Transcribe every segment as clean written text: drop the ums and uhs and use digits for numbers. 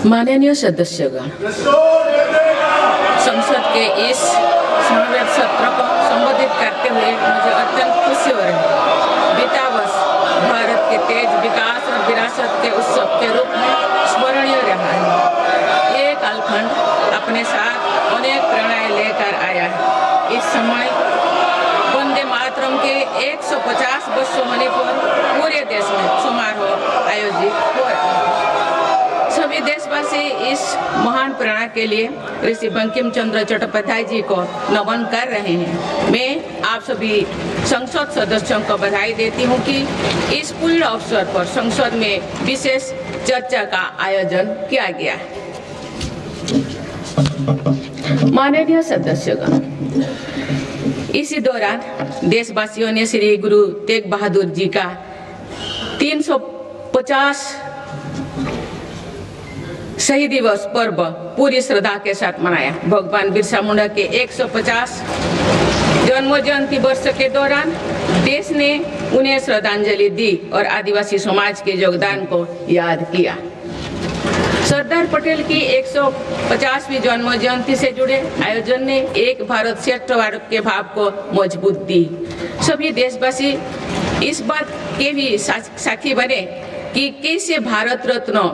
माननीय सदस्यगण, संसद के इस समावेश सत्र को संबोधित करते हुए मुझे अत्यंत खुशी हो रही है। बीता वर्ष भारत के तेज विकास और विरासत के उत्सव के रूप में स्मरणीय रहा है। ये कालखंड अपने साथ अनेक प्रेरणाएं लेकर आया है। इस समय वंदे मातरम के 150 वर्षों होने पर पूरे देश में समारोह आयोजित हो रहा है। सभी देशवासी इस महान प्रेरणा के लिए ऋषि बंकिम चंद्र चट्टोपाध्याय जी को नमन कर रहे हैं। मैं आप सभी संसद सदस्यों को बधाई देती हूं कि इस पूर्ण अवसर पर संसद में विशेष चर्चा का आयोजन किया गया है। माननीय सदस्यगण, इसी दौरान देशवासियों ने श्री गुरु तेग बहादुर जी का 350 शहीद दिवस पर्व पूरी श्रद्धा के साथ मनाया। भगवान बिरसा मुंडा के 150 जन्म जयंती वर्ष के दौरान देश ने उन्हें श्रद्धांजलि दी और आदिवासी समाज के योगदान को याद किया। सरदार पटेल की 150वीं जन्म जयंती से जुड़े आयोजन ने एक भारत श्रेष्ठ भारत के भाव को मजबूत दी। सभी देशवासी इस बात के भी साक्षी बने कि कैसे भारत रत्न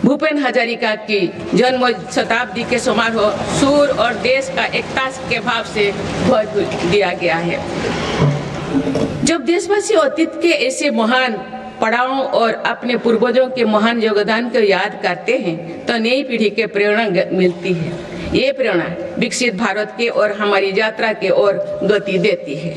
भूपेन हजारिका की जन्म शताब्दी के समारोह सूर और देश का एकता के भाव से भर दिया गया है। जब देशवासी अतीत के ऐसे महान पड़ावों और अपने पूर्वजों के महान योगदान को याद करते हैं तो नई पीढ़ी के प्रेरणा मिलती है। ये प्रेरणा विकसित भारत के और हमारी यात्रा के ओर गति देती है।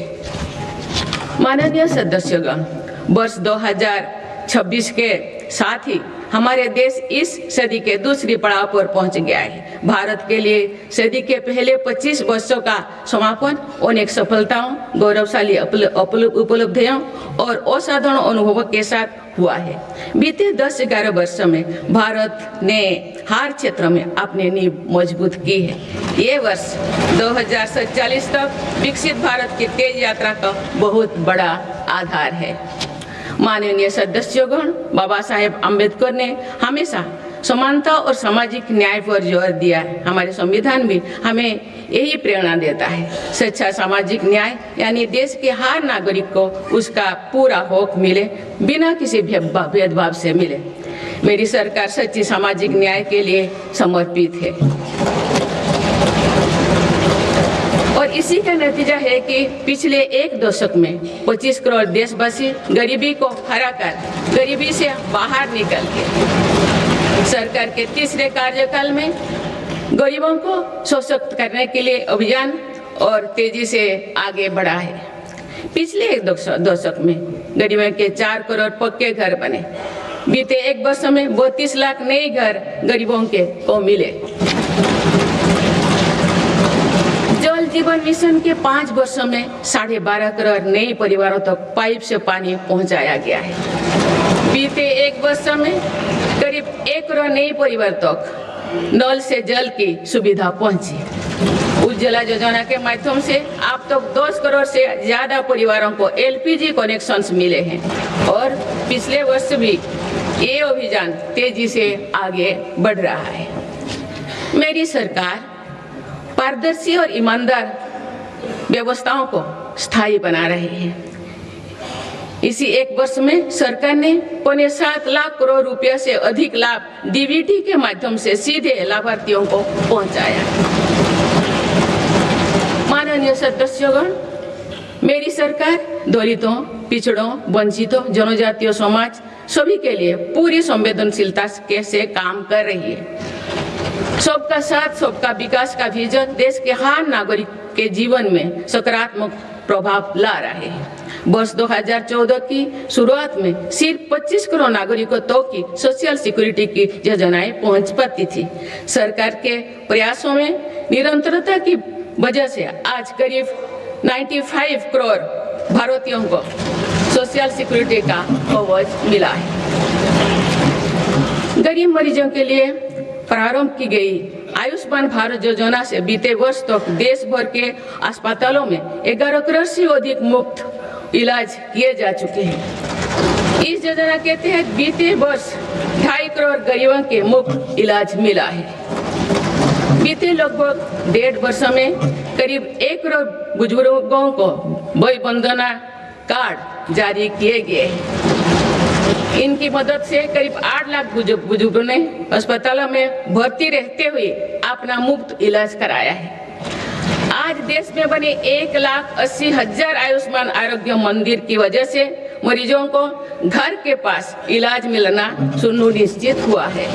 माननीय सदस्यगण, वर्ष 2026 के साथ ही हमारे देश इस सदी के दूसरी पड़ाव पर पहुंच गया है। भारत के लिए सदी के पहले 25 वर्षों का समापन अनेक सफलताओं, गौरवशाली उपलब्धियों और असाधारण अनुभवों के साथ हुआ है। बीते 10-11 वर्षों में भारत ने हर क्षेत्र में अपनी नींव मजबूत की है। ये वर्ष 2047 तक विकसित भारत की तेज यात्रा का बहुत बड़ा आधार है। माननीय सदस्यगण, बाबा साहेब अम्बेडकर ने हमेशा समानता और सामाजिक न्याय पर जोर दिया है। हमारे संविधान भी हमें यही प्रेरणा देता है। सच्चा सामाजिक न्याय यानी देश के हर नागरिक को उसका पूरा हक मिले, बिना किसी भेदभाव से मिले। मेरी सरकार सच्ची सामाजिक न्याय के लिए समर्पित है और इसी का नतीजा है कि पिछले एक दशक में 25 करोड़ देशवासी गरीबी को हराकर गरीबी से बाहर निकल के सरकार के तीसरे कार्यकाल में गरीबों को सशक्त करने के लिए अभियान और तेजी से आगे बढ़ा है। पिछले एक दशक में गरीबों के 4 करोड़ पक्के घर बने। बीते एक वर्ष में 32 लाख नए घर गरीबों के को मिले। जल जीवन मिशन के 5 वर्षों में 12.5 करोड़ नए परिवारों तक पाइप से पानी पहुंचाया गया है। बीते एक वर्ष में करीब 1 करोड़ नए परिवार तक नल से जल की सुविधा पहुंची। उज्ज्वला योजना के माध्यम से अब तक 10 करोड़ से ज्यादा परिवारों को एलपीजी कनेक्शंस मिले हैं और पिछले वर्ष भी ये अभियान तेजी से आगे बढ़ रहा है। मेरी सरकार पारदर्शी और ईमानदार व्यवस्थाओं को स्थायी बना रही है। इसी एक वर्ष में सरकार ने 7.25 लाख करोड़ रुपया से अधिक लाभ डीबीटी के माध्यम से सीधे लाभार्थियों को पहुंचाया। माननीय सदस्यगण, मेरी सरकार दलितों, पिछड़ों, वंचितों, जनजातीय समाज सभी के लिए पूरी संवेदनशीलता से काम कर रही है। सबका साथ सबका विकास का विजन देश के हर नागरिक के जीवन में सकारात्मक प्रभाव ला रहा है। वर्ष 2014 की शुरुआत में सिर्फ 25 करोड़ नागरिकों तक की सोशल सिक्योरिटी की योजनाएं पहुंच पाती थी। सरकार के प्रयासों में निरंतरता की वजह से आज करीब 95 करोड़ भारतीयों को सोशल सिक्योरिटी का कवच मिला है। गरीब मरीजों के लिए प्रारंभ की गई आयुष्मान भारत योजना से बीते वर्ष तक देश भर के अस्पतालों में 11 करोड़ से अधिक मुफ्त इलाज किए जा चुके हैं। इस योजना के तहत बीते वर्ष 2.5 करोड़ गरीबों के मुफ्त इलाज मिला है। बीते लगभग 1.5 वर्षों में करीब 1 करोड़ बुजुर्गों को वय वंदना कार्ड जारी किए गए हैं। इनकी मदद से करीब 8 लाख बुजुर्गों ने अस्पतालों में भर्ती रहते हुए अपना मुफ्त इलाज कराया है। आज देश में बने 1,80,000 आयुष्मान आरोग्य मंदिर की वजह से मरीजों को घर के पास इलाज मिलना सुनिश्चित हुआ है।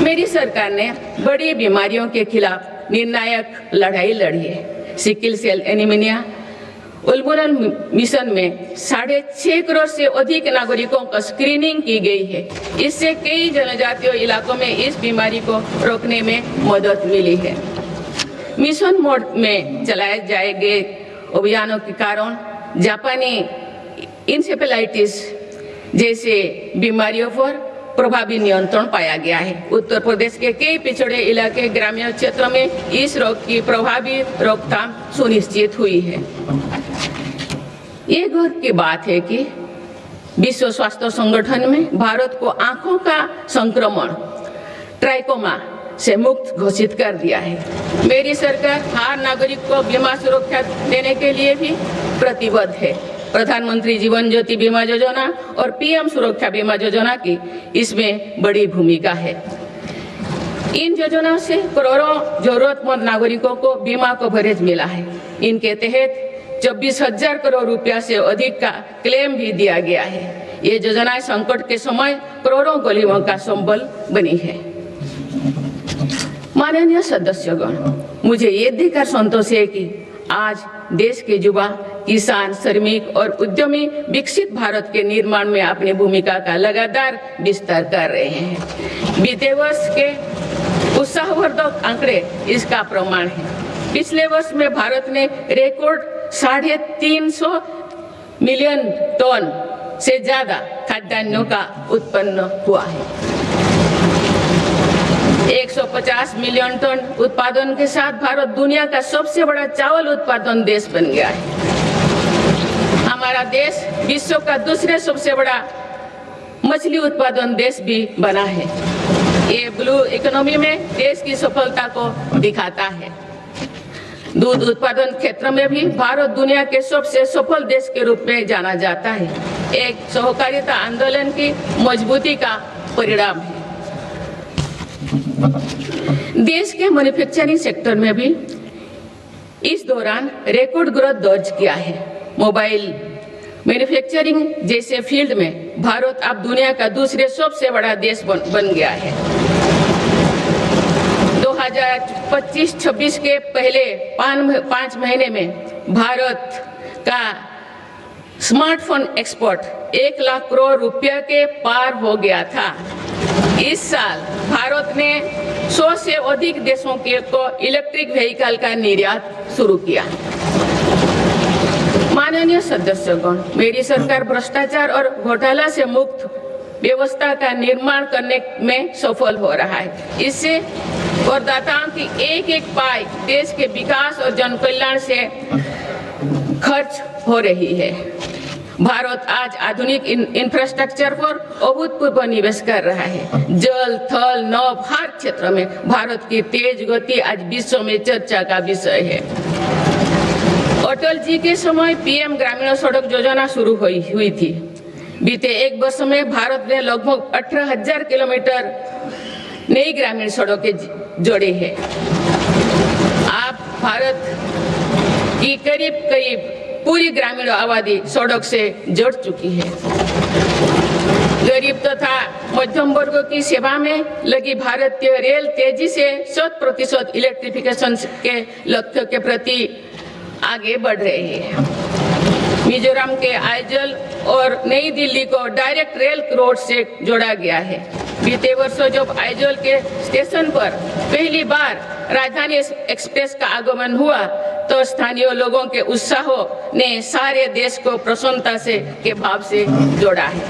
मेरी सरकार ने बड़ी बीमारियों के खिलाफ निर्णायक लड़ाई लड़ी है। सिकल सेल एनीमिया उन्मूलन मिशन में 6.5 करोड़ से अधिक नागरिकों का स्क्रीनिंग की गई है। इससे कई जनजातीय इलाकों में इस बीमारी को रोकने में मदद मिली है। मिशन मोड में चलाए जाए गए अभियानों के कारण जापानी इंसेफेलाइटिस जैसे बीमारियों पर प्रभावी नियंत्रण पाया गया है। उत्तर प्रदेश के कई पिछड़े इलाके ग्रामीण क्षेत्रों में इस रोग की प्रभावी रोकथाम सुनिश्चित हुई है। ये गर्व की बात है कि विश्व स्वास्थ्य संगठन में भारत को आंखों का संक्रमण ट्राइकोमा से मुक्त घोषित कर दिया है। मेरी सरकार हर नागरिक को बीमा सुरक्षा देने के लिए भी प्रतिबद्ध है। प्रधानमंत्री जीवन ज्योति बीमा योजना और पीएम सुरक्षा बीमा योजना की इसमें बड़ी भूमिका है। इन योजनाओं से करोड़ों जरूरतमंद नागरिकों को बीमा कवरेज मिला है। इनके तहत 24,000 करोड़ रुपया से अधिक का क्लेम भी दिया गया है। ये योजनाएं संकट के समय करोड़ों गरीबों का संबल बनी है। माननीय सदस्यगण, मुझे ये देखकर संतोष है कि आज देश के युवा, किसान, श्रमिक और उद्यमी विकसित भारत के निर्माण में अपनी भूमिका का लगातार विस्तार कर रहे हैं। बीते वर्ष के उत्साहवर्धक आंकड़े इसका प्रमाण है। पिछले वर्ष में भारत ने रिकॉर्ड 350 मिलियन टन से ज्यादा खाद्यान्नों का उत्पन्न हुआ है। 150 मिलियन टन उत्पादन के साथ भारत दुनिया का सबसे बड़ा चावल उत्पादन देश बन गया है। हमारा देश विश्व का दूसरे सबसे बड़ा मछली उत्पादन देश भी बना है। ये ब्लू इकोनॉमी में देश की सफलता को दिखाता है। दूध उत्पादन क्षेत्र में भी भारत दुनिया के सबसे सफल देश के रूप में जाना जाता है। एक सहकारिता आंदोलन की मजबूती का परिणाम है। देश के मैन्युफैक्चरिंग सेक्टर में भी इस दौरान रिकॉर्ड ग्रोथ दर्ज किया है। मोबाइल मैन्युफैक्चरिंग जैसे फील्ड में भारत अब दुनिया का दूसरे सबसे बड़ा देश बन गया है। 2025-26 के पहले 5 महीने में भारत का स्मार्टफोन एक्सपोर्ट 1 लाख करोड़ रुपया के पार हो गया था। इस साल भारत ने 100 से अधिक देशों को इलेक्ट्रिक व्हीकल का निर्यात शुरू किया। माननीय सदस्यगण, मेरी सरकार भ्रष्टाचार और घोटाला से मुक्त व्यवस्था का निर्माण करने में सफल हो रहा है। इससे करदाताओं की एक पाई देश के विकास और जन कल्याण से खर्च हो रही है। भारत आज आधुनिक इंफ्रास्ट्रक्चर पर अभूतपूर्व निवेश कर रहा है। जल, थल, नभ हर क्षेत्र में भारत की तेज गति आज विश्व में चर्चा का विषय है। अटल जी के समय पीएम ग्रामीण सड़क योजना शुरू हुई थी। बीते 1 वर्ष में भारत ने लगभग 18,000 किलोमीटर नई ग्रामीण सड़कें जोड़ी है। अब भारत की करीब पूरी ग्रामीण आबादी सड़क से जुड़ चुकी है। गरीब तथा मध्यम वर्ग की सेवा में लगी भारतीय रेल तेजी से 100% इलेक्ट्रिफिकेशन के लक्ष्य के प्रति आगे बढ़ रही है। मिजोरम के आइजल और नई दिल्ली को डायरेक्ट रेल रोड से जोड़ा गया है। बीते वर्षों जब आइजल के स्टेशन पर पहली बार राजधानी एक्सप्रेस का आगमन हुआ तो स्थानीय लोगों के उत्साह ने सारे देश को प्रसन्नता से के भाव से जोड़ा है।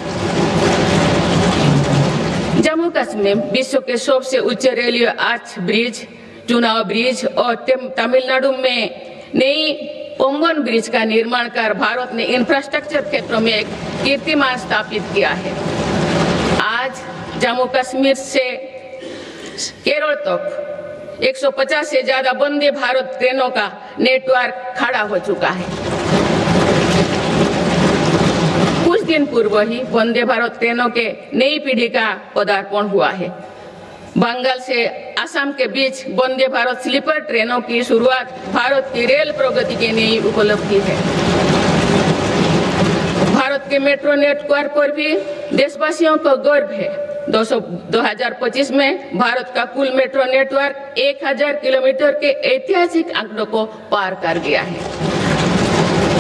जम्मू कश्मीर विश्व के सबसे ऊंचे रेलवे आर्च ब्रिज, चुनाव ब्रिज और तमिलनाडु में नई पंगन ब्रिज का निर्माण कर भारत ने इंफ्रास्ट्रक्चर क्षेत्रों में एक कीर्तिमान स्थापित किया है। आज जम्मू कश्मीर से केरल तक 150 से ज्यादा वंदे भारत ट्रेनों का नेटवर्क खड़ा हो चुका है। कुछ दिन पूर्व ही वंदे भारत ट्रेनों के नई पीढ़ी का पदार्पण हुआ है। बंगाल से असम के बीच वंदे भारत स्लीपर ट्रेनों की शुरुआत भारत की रेल प्रगति की नई उपलब्धि है। भारत के मेट्रो नेटवर्क पर भी देशवासियों को गर्व है। 2025 में भारत का कुल मेट्रो नेटवर्क 1000 किलोमीटर के ऐतिहासिक आंकड़ों को पार कर गया है।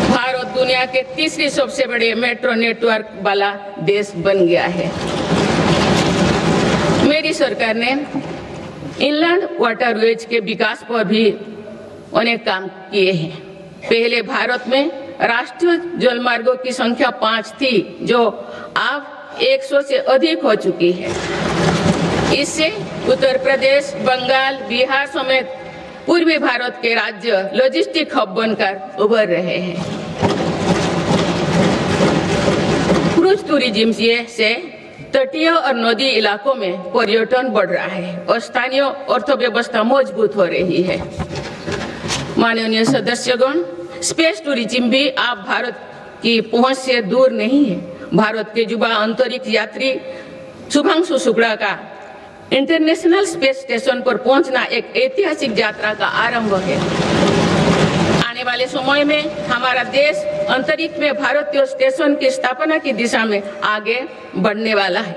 भारत दुनिया के तीसरी सबसे बड़े मेट्रो नेटवर्क वाला देश बन गया है। मेरी सरकार ने इनलैंड वाटरवेज के विकास पर भी अनेक काम किए हैं। पहले भारत में राष्ट्रीय जलमार्गों की संख्या 5 थी, जो अब 100 से अधिक हो चुकी है। इससे उत्तर प्रदेश, बंगाल, बिहार समेत पूर्वी भारत के राज्य लॉजिस्टिक हब बनकर उभर रहे हैं। क्रूज टूरिज्म से तटीय और नदी इलाकों में पर्यटन बढ़ रहा है और स्थानीय अर्थव्यवस्था मजबूत हो रही है। माननीय सदस्यगण, स्पेस टूरिज्म भी अब भारत की पहुंच से दूर नहीं है। भारत के युवा अंतरिक्ष यात्री शुभांशु शुक्ला का इंटरनेशनल स्पेस स्टेशन पर पहुंचना एक ऐतिहासिक यात्रा का आरंभ है। आने वाले समय में हमारा देश अंतरिक्ष में भारतीय स्टेशन की स्थापना की दिशा में आगे बढ़ने वाला है।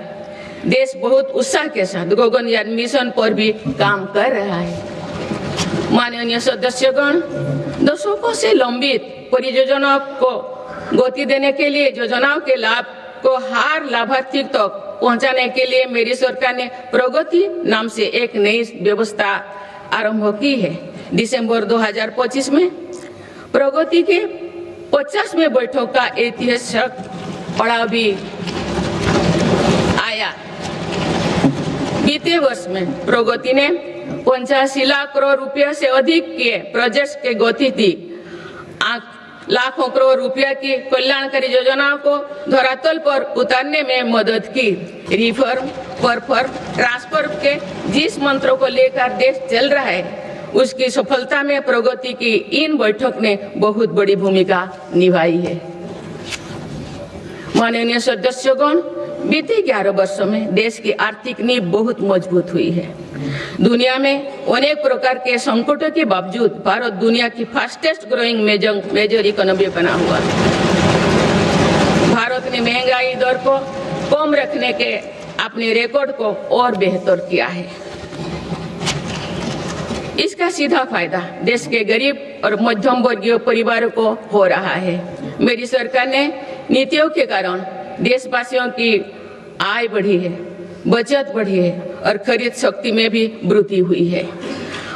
देश बहुत उत्साह के साथ गगनयान मिशन पर भी काम कर रहा है। माननीय सदस्यगण, दशकों से लंबित परियोजनाओं को गति देने के लिए योजनाओं के लाभ को हर लाभार्थी तक पहुंचाने के लिए मेरी सरकार ने प्रगति नाम से एक नई व्यवस्था आरंभ की है। दिसंबर 2025 में प्रगति के 50वें बैठक का ऐतिहासिक पड़ाव भी आया। बीते वर्ष में प्रगति ने 85 लाख करोड़ रुपए से अधिक के प्रोजेक्ट्स के गति दी। लाखों करोड़ रुपया की कल्याणकारी योजनाओं को धरातल पर उतारने में मदद की। रिफॉर्म, परफॉर्म, ट्रांसफर के जिस मंत्रों को लेकर देश चल रहा है, उसकी सफलता में प्रगति की इन बैठक ने बहुत बड़ी भूमिका निभाई है। माननीय सदस्यगण, बीते 11 वर्षों में देश की आर्थिक नींव बहुत मजबूत हुई है। दुनिया में अनेक प्रकार के संकटों के बावजूद भारत दुनिया की फास्टेस्ट ग्रोइंग मेजर इकोनॉमी बना हुआ है। भारत ने महंगाई दर को कम रखने के अपने रिकॉर्ड को और बेहतर किया है। इसका सीधा फायदा देश के गरीब और मध्यम वर्गीय परिवारों को हो रहा है। मेरी सरकार ने नीतियों के कारण देशवासियों की आय बढ़ी है, बचत बढ़ी है और खरीद शक्ति में भी वृद्धि हुई है।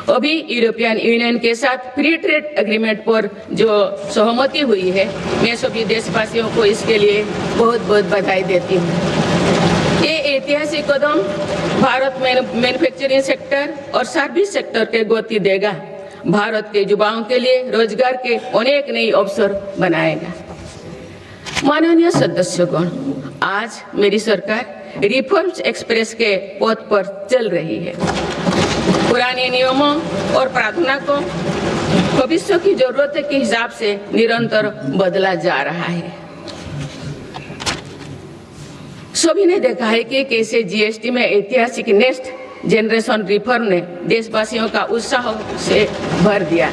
अभी यूरोपियन यूनियन के साथ फ्री ट्रेड एग्रीमेंट पर जो सहमति हुई है, मैं सभी देशवासियों को इसके लिए बहुत बहुत बधाई देती हूँ। ये ऐतिहासिक कदम भारत में मैन्युफैक्चरिंग सेक्टर और सर्विस सेक्टर के गति देगा। भारत के युवाओं के लिए रोजगार के अनेक नए अवसर बनाएगा। माननीय सदस्यगण, आज मेरी सरकार रिफॉर्म्स एक्सप्रेस के पथ पर चल रही है। पुराने नियमों और प्रावधानों को भविष्य की जरूरत के हिसाब से निरंतर बदला जा रहा है। सभी ने देखा है कि कैसे जीएसटी में ऐतिहासिक नेक्स्ट जनरेशन रिफॉर्म ने देशवासियों का उत्साह से भर दिया।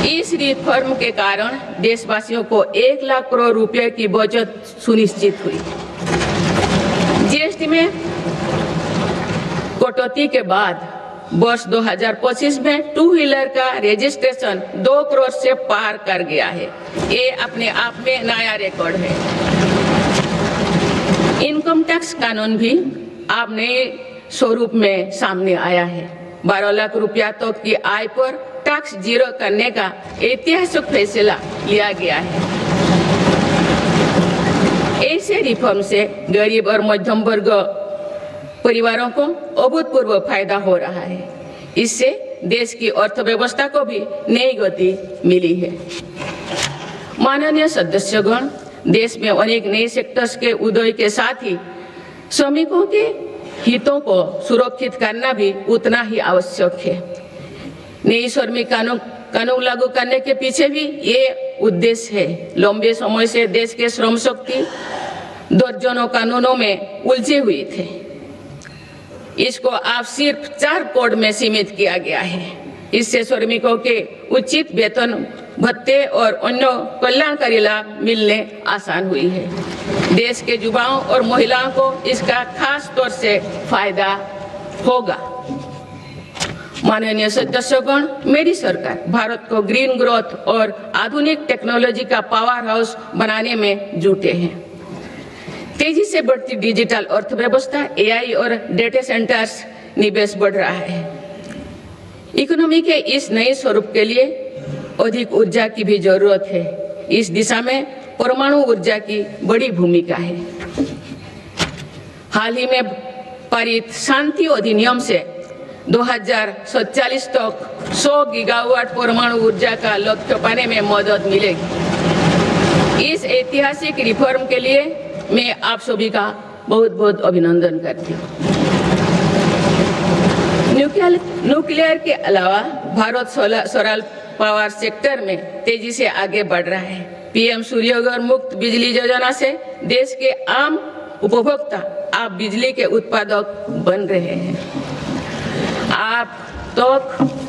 इस रिफॉर्म के कारण देशवासियों को 1 लाख करोड़ रुपए की बचत सुनिश्चित हुई। जीएसटी में कटौती के बाद वर्ष 2025 में 2 व्हीलर का रजिस्ट्रेशन 2 करोड़ से पार कर गया है। ये अपने आप में नया रिकॉर्ड है। इनकम टैक्स कानून भी अब नए स्वरूप में सामने आया है। 12 लाख रुपया तक की आय पर टैक्स जीरो करने का ऐतिहासिक फैसला लिया गया है। ऐसे रिफॉर्म से गरीब और मध्यम वर्ग परिवारों को अभूतपूर्व फायदा हो रहा है। इससे देश की अर्थव्यवस्था को भी नई गति मिली है। माननीय सदस्यगण, देश में अनेक नए सेक्टर्स के उदय के साथ ही श्रमिकों के हितों को सुरक्षित करना भी उतना ही आवश्यक है। नई श्रमिक कानून लागू करने के पीछे भी ये उद्देश्य है। लंबे समय से देश के श्रम शक्ति दर्जनों कानूनों में उलझे हुए थे। इसको अब सिर्फ 4 कोड में सीमित किया गया है। इससे श्रमिकों के उचित वेतन भत्ते और अन्य कल्याणकारी लाभ मिलने आसान हुई है। देश के युवाओं और महिलाओं को इसका खास तौर से फायदा होगा। माननीय सदस्यगण, मेरी सरकार भारत को ग्रीन ग्रोथ और आधुनिक टेक्नोलॉजी का पावर हाउस बनाने में जुटे हैं। तेजी से बढ़ती डिजिटल अर्थव्यवस्था, एआई और डेटा सेंटर्स निवेश बढ़ रहा है। इकोनॉमी के इस नए स्वरूप के लिए अधिक ऊर्जा की भी जरूरत है। इस दिशा में परमाणु ऊर्जा की बड़ी भूमिका है। हाल ही में पारित शांति अधिनियम से 2047 तक 100 गीगावाट परमाणु ऊर्जा का लक्ष्य पाने में मदद मिलेगी। इस ऐतिहासिक रिफॉर्म के लिए मैं आप सभी का बहुत बहुत अभिनंदन करती हूँ। न्यूक्लियर के अलावा भारत सोलर पावर सेक्टर में तेजी से आगे बढ़ रहा है। पीएम सूर्यघर मुक्त बिजली योजना से देश के आम उपभोक्ता आप बिजली के उत्पादक बन रहे हैं। आप तक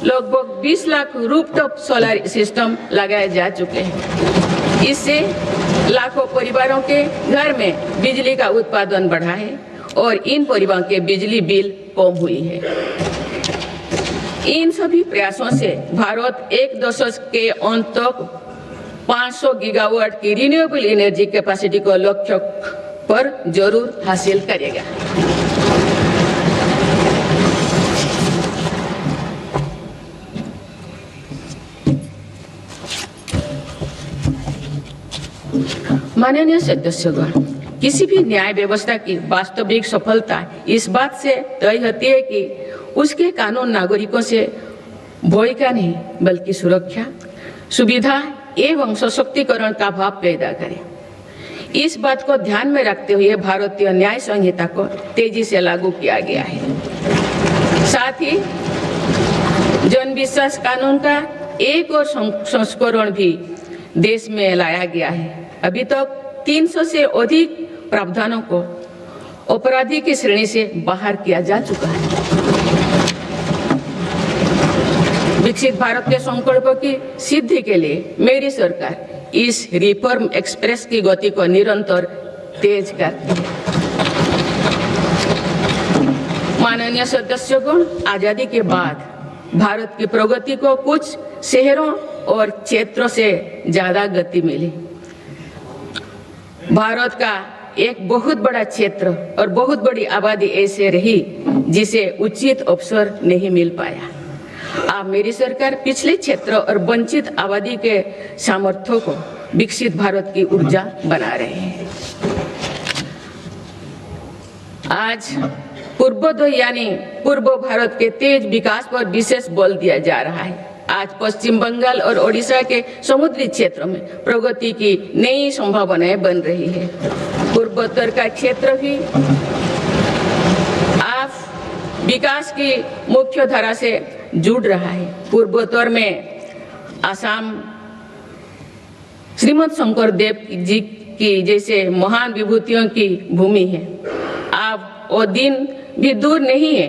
लगभग 20 लाख रूफटॉप सोलर सिस्टम लगाए जा चुके हैं। इससे लाखों परिवारों के घर में बिजली का उत्पादन बढ़ा है और इन परिवारों के बिजली बिल कम हुई है। इन सभी प्रयासों से भारत एक दशक के अंत तक 500 गीगावाट की रिन्यूएबल एनर्जी कैपेसिटी को लक्ष्य पर जरूर हासिल करेगा। माननीय सदस्यगण, किसी भी न्याय व्यवस्था की वास्तविक सफलता इस बात से तय होती है कि उसके कानून नागरिकों से भय का नहीं बल्कि सुरक्षा, सुविधा एवं सशक्तिकरण का भाव पैदा करे। इस बात को ध्यान में रखते हुए भारतीय न्याय संहिता को तेजी से लागू किया गया है। साथ ही जन विश्वास कानून का एक और संस्करण भी देश में लाया गया है। अभी तक 300 से अधिक प्रावधानों को अपराधी की श्रेणी से बाहर किया जा चुका है। विकसित भारत के संकल्पों की सिद्धि के लिए मेरी सरकार इस रिफॉर्म एक्सप्रेस की गति को निरंतर तेज करती है। माननीय सदस्यगण, आजादी के बाद भारत की प्रगति को कुछ शहरों और क्षेत्रों से ज्यादा गति मिली। भारत का एक बहुत बड़ा क्षेत्र और बहुत बड़ी आबादी ऐसे रही जिसे उचित अवसर नहीं मिल पाया। अब मेरी सरकार पिछले क्षेत्र और वंचित आबादी के सामर्थ्यों को विकसित भारत की ऊर्जा बना रहे हैं। आज पूर्वोदय यानी पूर्व भारत के तेज विकास पर विशेष बल दिया जा रहा है। आज पश्चिम बंगाल और ओडिशा के समुद्री क्षेत्रों में प्रगति की नई संभावनाएं बन रही है। पूर्वोत्तर का क्षेत्र भी आज विकास की मुख्य धारा से जुड़ रहा है। पूर्वोत्तर में असम श्रीमद शंकर देव जी की जैसे महान विभूतियों की भूमि है। अब वो दिन भी दूर नहीं है।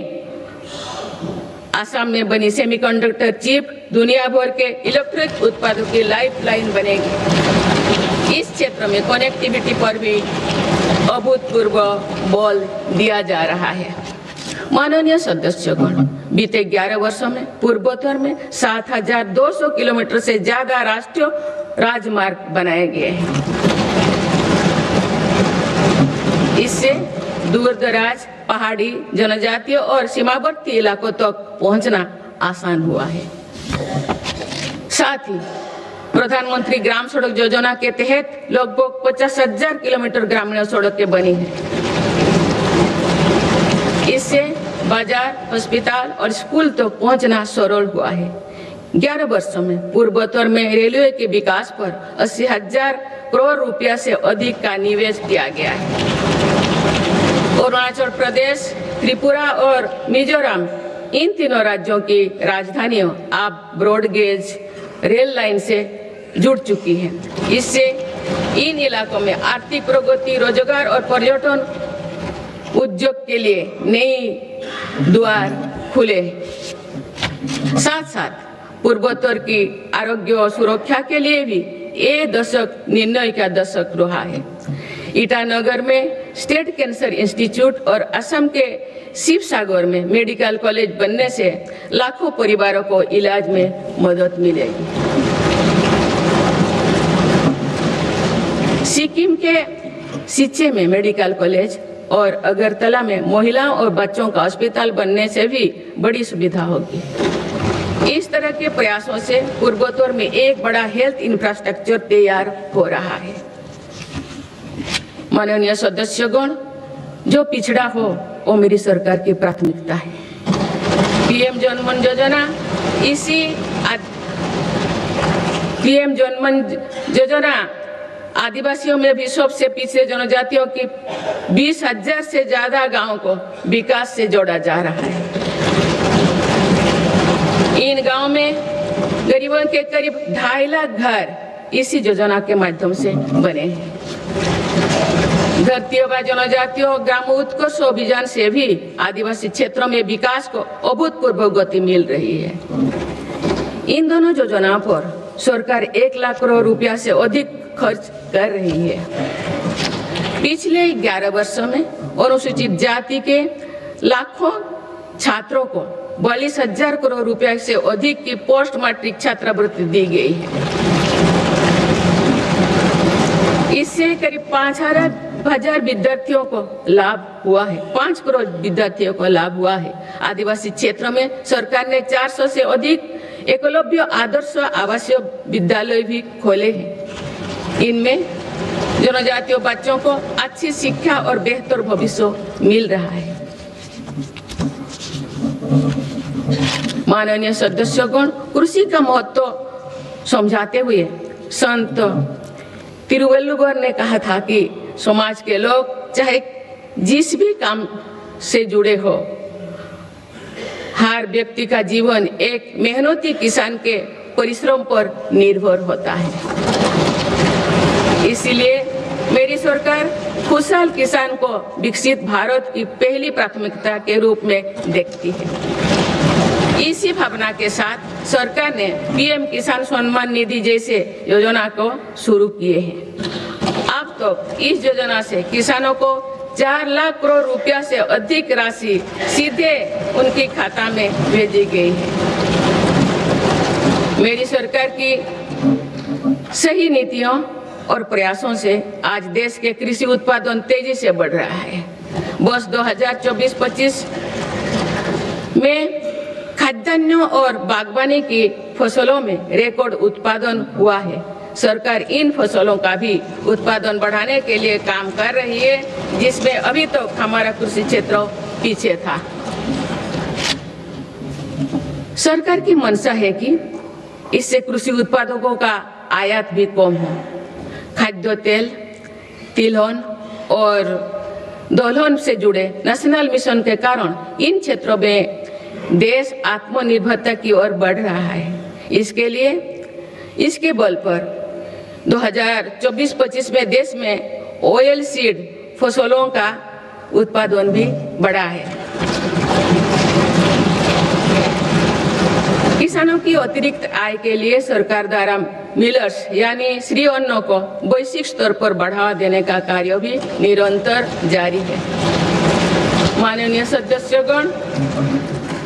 असम में बनी सेमीकंडक्टर चिप दुनिया भर के इलेक्ट्रिक उत्पादों की लाइफलाइन बनेगी। इस क्षेत्र में कनेक्टिविटी पर भी अभूतपूर्व बल दिया जा रहा है। माननीय सदस्यगण, बीते 11 वर्षों में पूर्वोत्तर में 7,200 किलोमीटर से ज्यादा राष्ट्रीय राजमार्ग बनाए गए हैं। इससे दूर दराज पहाड़ी, जनजातीय और सीमावर्ती इलाकों तक पहुंचना आसान हुआ है। साथ ही प्रधानमंत्री ग्राम सड़क योजना के तहत लगभग 50,000 किलोमीटर ग्रामीण सड़कें बनी हैं। इससे बाजार, अस्पताल और स्कूल तक पहुंचना सरल हुआ है। 11 वर्षों में पूर्वोत्तर में रेलवे के विकास पर 80,000 करोड़ रुपया से अधिक का निवेश किया गया है। अरुणाचल प्रदेश, त्रिपुरा और मिजोरम, इन तीनों राज्यों की राजधानियों अब ब्रॉड गेज रेल लाइन से जुड़ चुकी है। इससे इन इलाकों में आर्थिक प्रगति, रोजगार और पर्यटन उद्योग के लिए नई द्वार खुले। साथ साथ पूर्वोत्तर की आरोग्य और सुरक्षा के लिए भी ये दशक निर्णय का दशक रहा है। ईटानगर में स्टेट कैंसर इंस्टीट्यूट और असम के शिवसागर में मेडिकल कॉलेज बनने से लाखों परिवारों को इलाज में मदद मिलेगी। सिक्किम के सिच्चे में मेडिकल कॉलेज और अगरतला में महिलाओं और बच्चों का अस्पताल बनने से भी बड़ी सुविधा होगी। इस तरह के प्रयासों से पूर्वोत्तर में एक बड़ा हेल्थ इंफ्रास्ट्रक्चर तैयार हो रहा है। माननीय सदस्यगण, जो पिछड़ा हो वो मेरी सरकार की प्राथमिकता है। पीएम जनमन योजना, इसी पीएम जनमन योजना आदिवासियों में भी सबसे पिछड़े जनजातियों की 20,000 से ज्यादा गांवों को विकास से जोड़ा जा रहा है। इन गांव में गरीबों के करीब 2.5 लाख घर इसी योजना के माध्यम से बने हैं। धरती आबा जनजातियों ग्राम उत्कर्ष अभियान से भी आदिवासी क्षेत्रों में विकास को अभूतपूर्व गति मिल रही है। इन दोनों योजनाओं पर सरकार 1 लाख करोड़ रुपया से अधिक खर्च कर रही है। पिछले 11 वर्षों में अनुसूचित जाति के लाखों छात्रों को 42,000 करोड़ रुपया से अधिक की पोस्ट मैट्रिक छात्रवृत्ति दी गई है। इससे करीब 5,000 विद्यार्थियों को लाभ हुआ है। 5 करोड़ विद्यार्थियों को लाभ हुआ है। आदिवासी क्षेत्रों में सरकार ने 400 से अधिक एकलव्य आदर्श आवासीय विद्यालय भी खोले हैं। इनमें जनजातीय बच्चों को अच्छी शिक्षा और बेहतर भविष्य मिल रहा है। माननीय सदस्यगण, कृषि का महत्व समझाते हुए संत तिरुवल्लुवर ने कहा था कि समाज के लोग चाहे जिस भी काम से जुड़े हो, हर व्यक्ति का जीवन एक मेहनती किसान के परिश्रम पर निर्भर होता है। इसलिए मेरी सरकार खुशहाल किसान को विकसित भारत की पहली प्राथमिकता के रूप में देखती है। इसी भावना के साथ सरकार ने पीएम किसान सम्मान निधि जैसे योजना को शुरू किए हैं। अब तो इस योजना से किसानों को 4 लाख करोड़ रुपया से अधिक राशि सीधे उनके खाता में भेजी गई है। मेरी सरकार की सही नीतियों और प्रयासों से आज देश के कृषि उत्पादन तेजी से बढ़ रहा है। वर्ष 2024-25 में खाद्यान्नों और बागवानी की फसलों में रिकॉर्ड उत्पादन हुआ है। सरकार इन फसलों का भी उत्पादन बढ़ाने के लिए काम कर रही है, जिसमें अभी तक हमारा कृषि क्षेत्र पीछे था। सरकार की मंशा है कि इससे कृषि उत्पादकों का आयात भी कम हो। खाद्य तेल, तिलहन और दलहन से जुड़े नेशनल मिशन के कारण इन क्षेत्रों में देश आत्मनिर्भरता की ओर बढ़ रहा है। इसके बल पर 2024-25 में देश में ऑयल सीड फसलों का उत्पादन भी बढ़ा है। किसानों की अतिरिक्त आय के लिए सरकार द्वारा मिलर्स यानी श्री अन्न को वैश्विक स्तर पर बढ़ावा देने का कार्य भी निरंतर जारी है। माननीय सदस्यगण,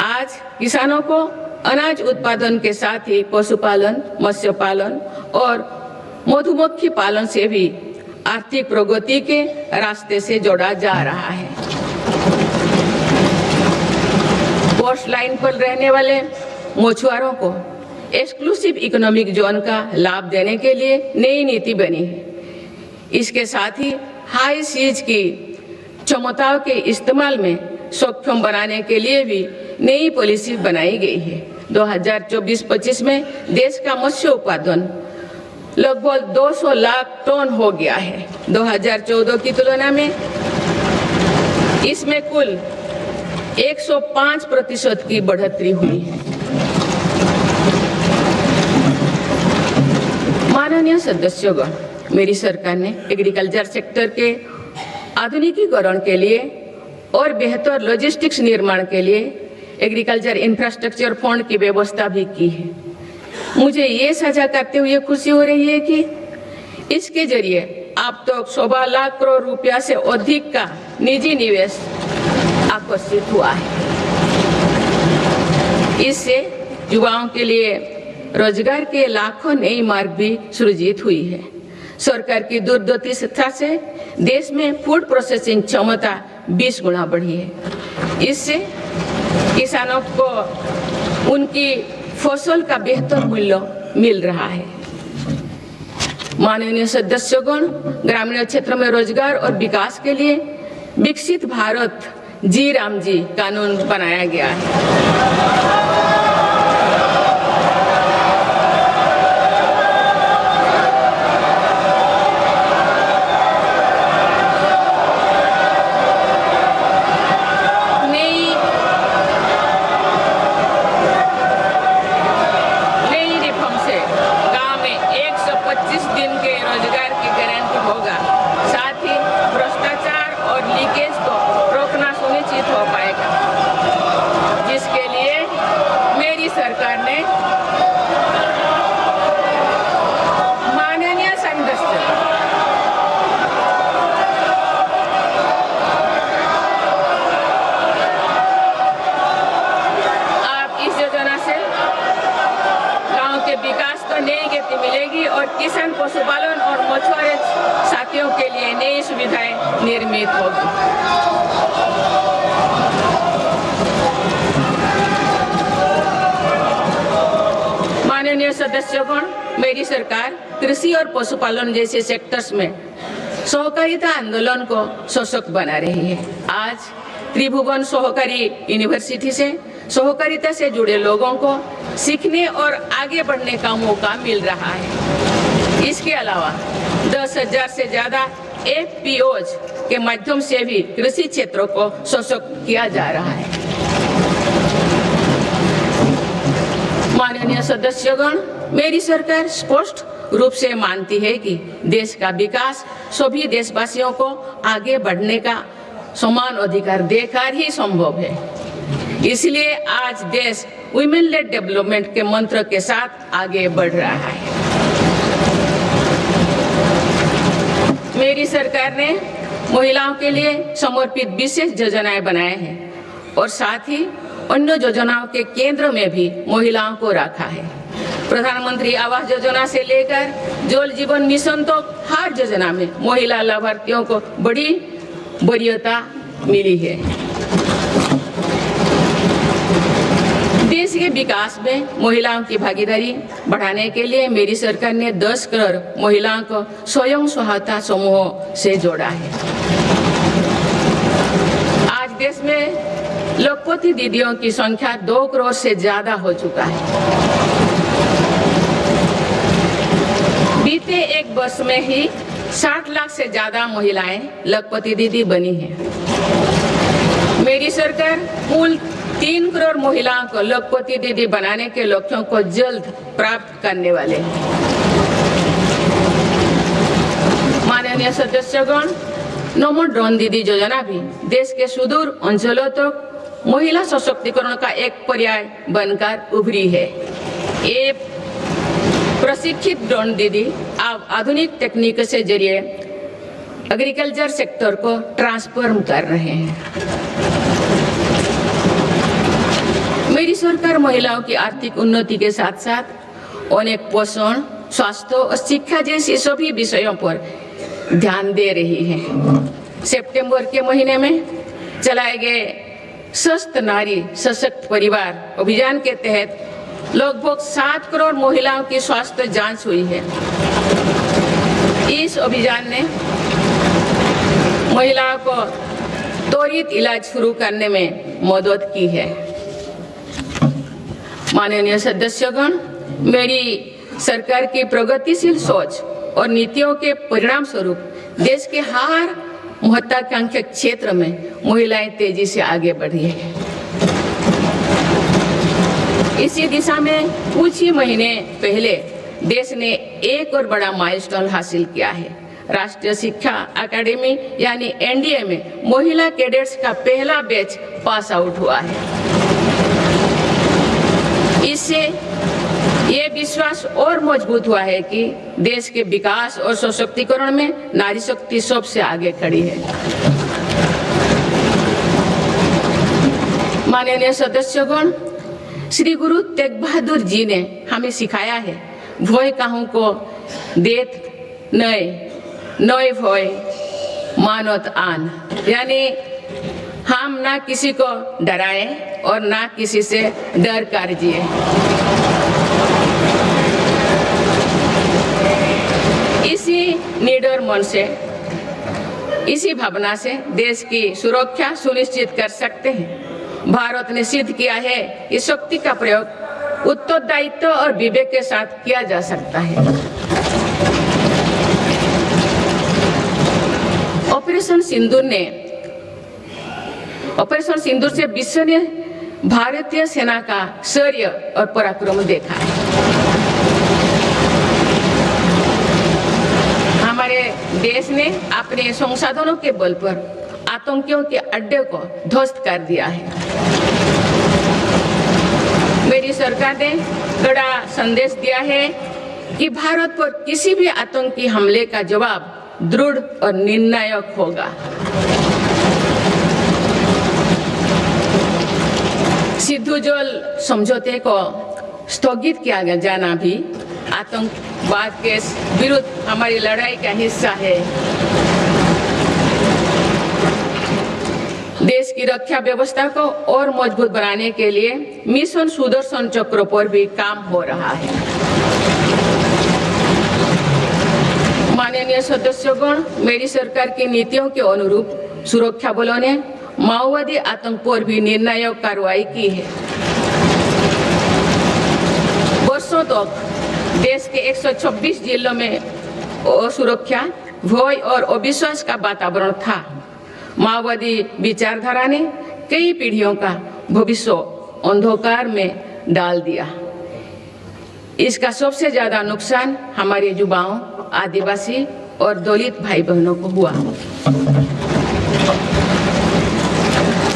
आज किसानों को अनाज उत्पादन के साथ ही पशुपालन, मत्स्य पालन और मधुमक्खी पालन से भी आर्थिक प्रगति के रास्ते से जोड़ा जा रहा है। कोस्ट लाइन पर रहने वाले मछुआरों को एक्सक्लूसिव इकोनॉमिक जोन का लाभ देने के लिए नई नीति बनी है। इसके साथ ही हाई सीज की क्षमताओं के इस्तेमाल में सक्षम बनाने के लिए भी नई पॉलिसी बनाई गई है। 2024-25 में देश का मत्स्य उत्पादन लगभग 200 लाख टन हो गया है। 2014 की तुलना में इसमें कुल 105% की बढ़ोतरी हुई है। माननीय सदस्यगण, मेरी सरकार ने एग्रीकल्चर सेक्टर के आधुनिकीकरण के लिए और बेहतर लॉजिस्टिक्स निर्माण के लिए एग्रीकल्चर इंफ्रास्ट्रक्चर फंड की व्यवस्था भी की है। मुझे ये साझा करते हुए खुशी हो रही है कि इसके जरिए अब तक 1.25 लाख करोड़ रुपया से अधिक का निजी निवेश आकर्षित हुआ है। इससे युवाओं के लिए रोजगार के लाखों नए मार्ग भी सृजित हुई है। सरकार की दूरदर्शिता से देश में फूड प्रोसेसिंग क्षमता 20 गुना बढ़ी है। इससे किसानों को उनकी फसल का बेहतर मूल्य मिल रहा है। माननीय सदस्यगण, ग्रामीण क्षेत्र में रोजगार और विकास के लिए विकसित भारत जी राम जी कानून बनाया गया है। मिलेगी और किसान, पशुपालन और मछुआरे साथियों के लिए नई सुविधाएं निर्मित होगी। माननीय सदस्यगण, मेरी सरकार कृषि और पशुपालन जैसे सेक्टर्स में सहकारिता आंदोलन को सशक्त बना रही है। आज त्रिभुवन सहकारी यूनिवर्सिटी से सहकारिता से जुड़े लोगों को सीखने और आगे बढ़ने का मौका मिल रहा है। इसके अलावा 10,000 से ज्यादा FPOs के माध्यम से भी कृषि क्षेत्रों को सशक्त किया जा रहा है। माननीय सदस्यगण, मेरी सरकार स्पष्ट रूप से मानती है कि देश का विकास सभी देशवासियों को आगे बढ़ने का समान अधिकार देकर ही संभव है। इसलिए आज देश वुमेन लेड डेवलपमेंट के मंत्र के साथ आगे बढ़ रहा है। मेरी सरकार ने महिलाओं के लिए समर्पित विशेष योजनाएं बनाए हैं और साथ ही अन्य योजनाओं के केंद्र में भी महिलाओं को रखा है। प्रधानमंत्री आवास योजना से लेकर जल जीवन मिशन तक हर योजना में महिला लाभार्थियों को बड़ी वरीयता मिली है। देश के विकास में महिलाओं की भागीदारी बढ़ाने के लिए मेरी सरकार ने 10 करोड़ महिलाओं को स्वयं सहायता समूहों से जोड़ा है। आज देश में लखपति दीदियों की संख्या 2 करोड़ से ज्यादा हो चुका है। बीते एक वर्ष में ही 60 लाख से ज्यादा महिलाएं लखपति दीदी बनी हैं। मेरी सरकार कुल 3 करोड़ महिलाओं को लखपति दीदी बनाने के लक्ष्यों को जल्द प्राप्त करने वाले हैं। माननीय सदस्यगण, नमो ड्रोन दीदी योजना भी देश के सुदूर अंचलों तक महिला सशक्तिकरण का एक पर्याय बनकर उभरी है। ये प्रशिक्षित ड्रोन दीदी अब आधुनिक तकनीक से जरिए एग्रीकल्चर सेक्टर को ट्रांसफॉर्म कर रहे हैं। मेरी सरकार महिलाओं की आर्थिक उन्नति के साथ साथ अनेक पोषण, स्वास्थ्य और शिक्षा जैसे सभी विषयों पर ध्यान दे रही है। सितंबर के महीने में चलाए गए स्वस्थ नारी सशक्त परिवार अभियान के तहत लगभग 7 करोड़ महिलाओं की स्वास्थ्य जांच हुई है। इस अभियान ने महिलाओं को त्वरित इलाज शुरू करने में मदद की है। माननीय सदस्यगण, मेरी सरकार की प्रगतिशील सोच और नीतियों के परिणाम स्वरूप देश के हर महत्वाकांक्षी क्षेत्र में महिलाएं तेजी से आगे बढ़ी है। इसी दिशा में कुछ ही महीने पहले देश ने एक और बड़ा माइलस्टोन हासिल किया है। राष्ट्रीय शिक्षा अकादमी यानी एनडीए में महिला कैडेट्स का पहला बैच पास आउट हुआ है। इससे ये विश्वास और मजबूत हुआ है कि देश के विकास और सशक्तिकरण में नारी शक्ति सबसे आगे खड़ी है। माननीय सदस्यगण, श्री गुरु तेग बहादुर जी ने हमें सिखाया है, भय काहू को देत नए भय मानत आन, यानी हम ना किसी को डराएं और ना किसी से डर कर जिए। इसी निडर मन से, इसी भावना से देश की सुरक्षा सुनिश्चित कर सकते हैं। भारत ने सिद्ध किया है कि शक्ति का प्रयोग उत्तरदायित्व और विवेक के साथ किया जा सकता है। ऑपरेशन सिंदूर से विश्व ने भारतीय सेना का शौर्य और पराक्रम देखा है। हमारे देश ने अपने संसाधनों के बल पर आतंकियों के अड्डे को ध्वस्त कर दिया है। मेरी सरकार ने कड़ा संदेश दिया है कि भारत पर किसी भी आतंकी हमले का जवाब दृढ़ और निर्णायक होगा। सिद्धू जल समझौते को स्थगित किया जाना भी आतंकवाद के विरुद्ध हमारी लड़ाई का हिस्सा है। देश की रक्षा व्यवस्था को और मजबूत बनाने के लिए मिशन सुदर्शन चक्र पर भी काम हो रहा है। माननीय सदस्यगण, मेरी सरकार की नीतियों के अनुरूप सुरक्षा बलों ने माओवादी आतंक पर भी निर्णायक कार्रवाई की है। वर्षों तक देश के 126 जिलों में असुरक्षा, भय और अविश्वास का वातावरण था। माओवादी विचारधारा ने कई पीढ़ियों का भविष्य अंधकार में डाल दिया। इसका सबसे ज्यादा नुकसान हमारे युवाओं, आदिवासी और दलित भाई बहनों को हुआ।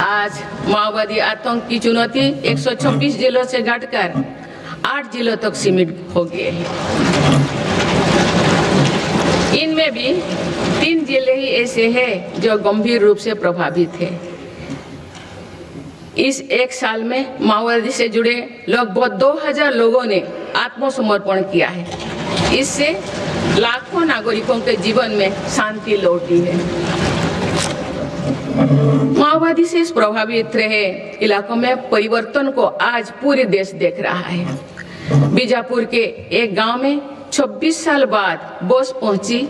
आज माओवादी आतंक की चुनौती 126 जिलों से घटकर 8 जिलों तक सीमित हो गए हैं। इनमें भी 3 जिले ही ऐसे हैं जो गंभीर रूप से प्रभावित हैं। इस एक साल में माओवादी से जुड़े लगभग 2000 लोगों ने आत्मसमर्पण किया है। इससे लाखों नागरिकों के जीवन में शांति लौटी है। माओवादी से प्रभावित रहे इलाकों में परिवर्तन को आज पूरे देश देख रहा है। बीजापुर के एक गांव में 26 साल बाद बस पहुंची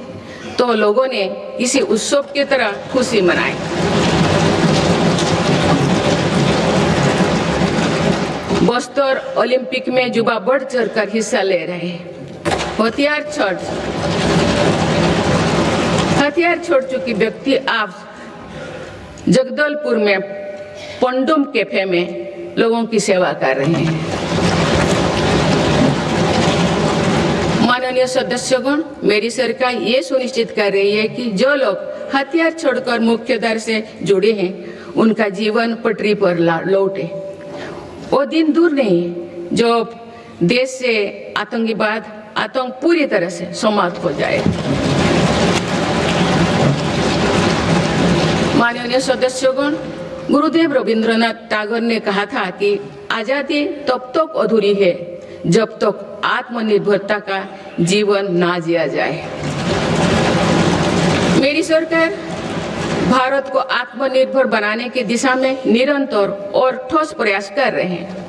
तो लोगों ने किसी उत्सव की तरह खुशी मनाई। बस्तर ओलंपिक में युवा बढ़ चढ़कर हिस्सा ले रहे हैं। हथियार छोड़ चुकी व्यक्ति आप जगदलपुर में पंडुम कैफे में लोगों की सेवा कर रहे हैं। माननीय सदस्यगण, मेरी सरकार ये सुनिश्चित कर रही है कि जो लोग हथियार छोड़कर मुख्यधारा से जुड़े हैं उनका जीवन पटरी पर लौटे। वो दिन दूर नहीं जो देश से आतंक पूरी तरह से समाप्त हो जाए। माननीय सदस्यगण, गुरुदेव रविंद्रनाथ टैगोर ने कहा था कि आजादी तब तक अधूरी है जब तक आत्मनिर्भरता का जीवन ना जिया जाए। मेरी सरकार भारत को आत्मनिर्भर बनाने की दिशा में निरंतर और ठोस प्रयास कर रहे हैं।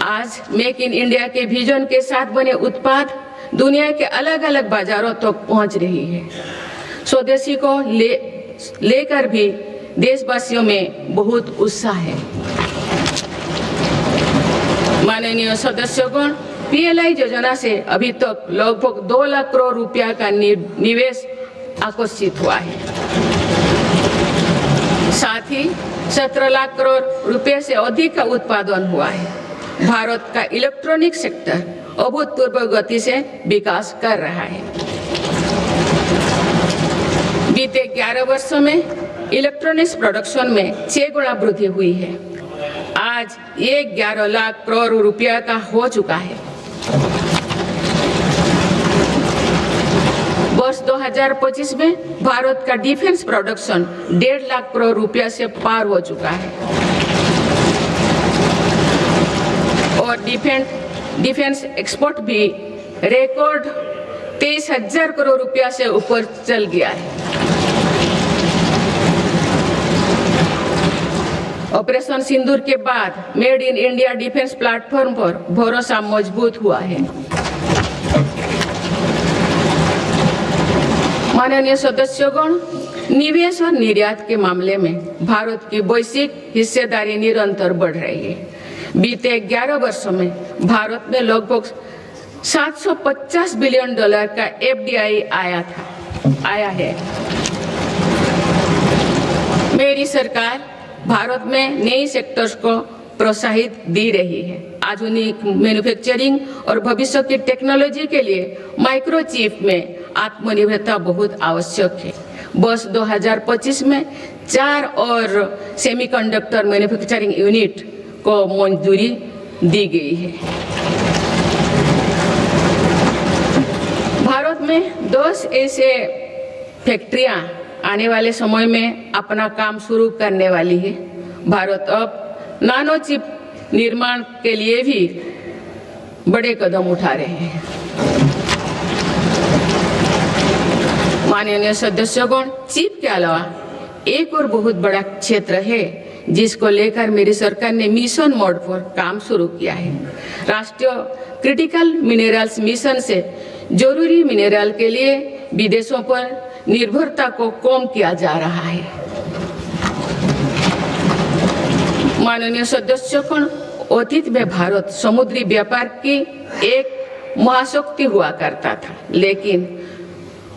आज मेक इन इंडिया के विजन के साथ बने उत्पाद दुनिया के अलग अलग बाजारों तक पहुंच रही है। स्वदेशी को लेकर भी देशवासियों में बहुत उत्साह है। माननीय सदस्यगण, पीएलआई योजना से अभी तक लगभग 2 लाख करोड़ रुपया का निवेश आकर्षित हुआ है। साथ ही 17 लाख करोड़ रुपए से अधिक का उत्पादन हुआ है। भारत का इलेक्ट्रॉनिक सेक्टर अभूतपूर्व गति से विकास कर रहा है। बीते 11 वर्षों में इलेक्ट्रॉनिक्स प्रोडक्शन में 6 गुना वृद्धि हुई है। आज ये 11 लाख करोड़ रुपया का हो चुका है। वर्ष 2025 में भारत का डिफेंस प्रोडक्शन 1.5 लाख करोड़ रुपया से पार हो चुका है और डिफेंस एक्सपोर्ट भी रिकॉर्ड 23,000 करोड़ रुपया से ऊपर चल गया है। ऑपरेशन सिंदूर के बाद made in India defence platform पर भरोसा मजबूत हुआ है। माननीय सदस्यगण, निवेश और निर्यात के मामले में भारत की वैश्विक हिस्सेदारी निरंतर बढ़ रही है। बीते 11 वर्षों में भारत में लगभग $750 बिलियन का एफडीआई आया है। मेरी सरकार भारत में नई सेक्टर्स को प्रोत्साहित दे रही है। आधुनिक मैन्युफैक्चरिंग और भविष्य की टेक्नोलॉजी के लिए माइक्रोचिप में आत्मनिर्भरता बहुत आवश्यक है। वर्ष 2025 में 4 और सेमीकंडक्टर मैन्युफैक्चरिंग यूनिट को मंजूरी दी गई है। भारत में 10 ऐसे फैक्ट्रियां आने वाले समय में अपना काम शुरू करने वाली है। भारत अब नानो चिप निर्माण के लिए भी बड़े कदम उठा रहे हैं। माननीय सदस्यगण, चिप के अलावा एक और बहुत बड़ा क्षेत्र है जिसको लेकर मेरी सरकार ने मिशन मोड पर काम शुरू किया है। राष्ट्रीय क्रिटिकल मिनरल्स मिशन से जरूरी मिनरल के लिए विदेशों पर निर्भरता को कम किया जा रहा है। माननीय सदस्यगण, अतीत में भारत समुद्री व्यापार की एक महाशक्ति हुआ करता था, लेकिन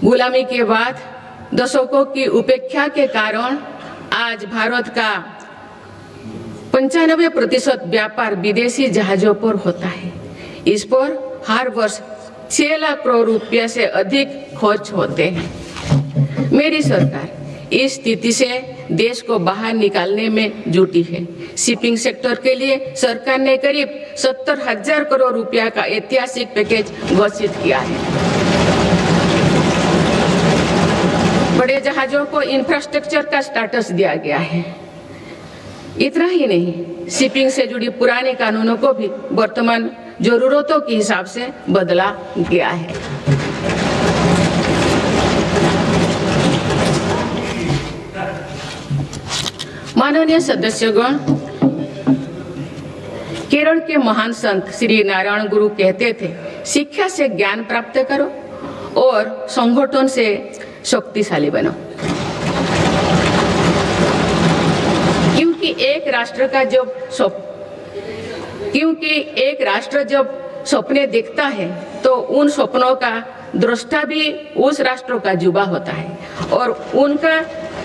गुलामी के बाद दशकों की उपेक्षा के कारण आज भारत का 95% व्यापार विदेशी जहाजों पर होता है। इस पर हर वर्ष 6 लाख करोड़ रुपया से अधिक खर्च होते हैं। मेरी सरकार इस स्थिति से देश को बाहर निकालने में जुटी है। शिपिंग सेक्टर के लिए सरकार ने करीब 70,000 करोड़ रुपया का ऐतिहासिक पैकेज घोषित किया है। बड़े जहाजों को इंफ्रास्ट्रक्चर का स्टेटस दिया गया है। इतना ही नहीं, शिपिंग से जुड़ी पुराने कानूनों को भी वर्तमान जरूरतों के हिसाब से बदला गया है। माननीय सदस्यगण, केरल के महान संत श्री नारायण गुरु कहते थे, शिक्षा से ज्ञान प्राप्त करो और संगठन से शक्तिशाली बनो। क्योंकि एक राष्ट्र जब सपने देखता है तो उन सपनों का दृष्टा भी उस राष्ट्र का युवा होता है और उनका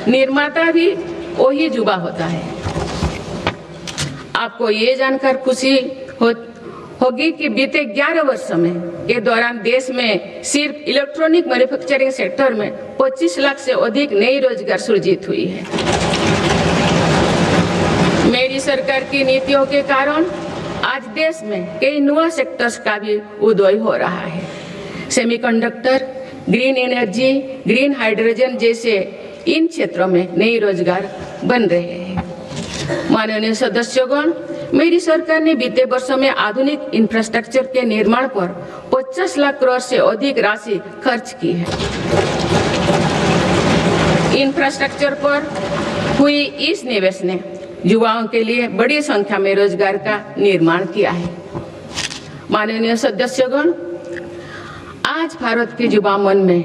निर्माता भी वही युवा होता है। आपको ये जानकर खुशी होगी कि बीते 11 वर्षों में के दौरान देश में सिर्फ इलेक्ट्रॉनिक मैन्युफैक्चरिंग सेक्टर में 25 लाख से अधिक नई रोजगार सृजित हुई है। मेरी सरकार की नीतियों के कारण आज देश में कई नया सेक्टर्स का भी उदय हो रहा है। Semiconductor, green energy, green hydrogen जैसे इन क्षेत्रों में नए रोजगार बन रहे हैं। माननीय सदस्यगण, मेरी सरकार ने बीते वर्षों में आधुनिक इंफ्रास्ट्रक्चर के निर्माण पर 50 लाख करोड़ से अधिक राशि खर्च की है। इंफ्रास्ट्रक्चर पर हुई इस निवेश ने युवाओं के लिए बड़ी संख्या में रोजगार का निर्माण किया है। माननीय सदस्यगण, आज भारत के युवा मन में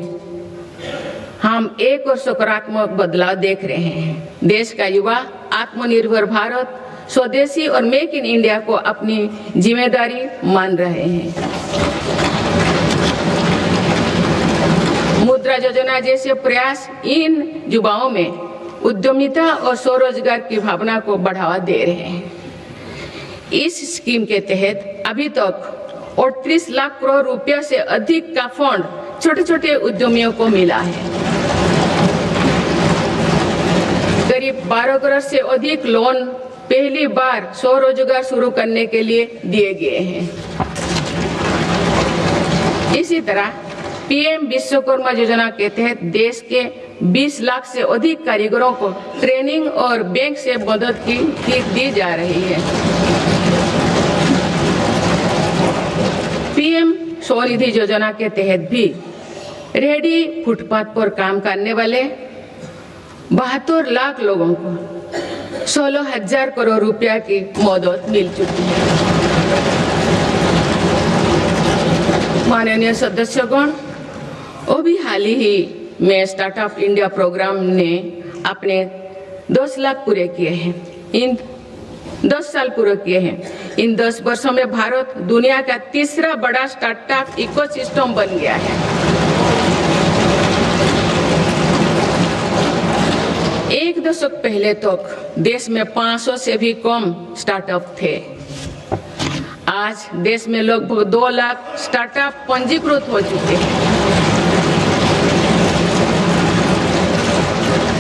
हम एक और सकारात्मक बदलाव देख रहे हैं। देश का युवा आत्मनिर्भर भारत, स्वदेशी और मेक इन इंडिया को अपनी जिम्मेदारी मान रहे हैं। मुद्रा योजना जैसे प्रयास इन युवाओं में उद्यमिता और स्वरोजगार की भावना को बढ़ावा दे रहे हैं। इस स्कीम के तहत अभी तक 38 लाख करोड़ रुपया से अधिक का फंड छोटे छोटे उद्यमियों को मिला है। करीब 12 करोड़ से अधिक लोन पहली बार स्वरोजगार शुरू करने के लिए दिए गए हैं। इसी तरह पीएम विश्वकर्मा योजना के तहत देश के 20 लाख से अधिक कारीगरों को ट्रेनिंग और बैंक से मदद दी जा रही है। पीएम स्वनिधि योजना के तहत भी रेहड़ी फुटपाथ पर काम करने वाले 72 लाख लोगों को 16,000 करोड़ रुपया की मदद मिल चुकी है। माननीय सदस्यगण, अभी हाल ही में स्टार्टअप इंडिया प्रोग्राम ने अपने 10 लाख पूरे किए हैं। इन 10 साल पूरे किए हैं। इन 10 वर्षों में भारत दुनिया का तीसरा बड़ा स्टार्टअप इकोसिस्टम बन गया है। एक दशक पहले तक देश में 500 से भी कम स्टार्टअप थे। आज देश में लगभग 2 लाख स्टार्टअप पंजीकृत हो चुके हैं।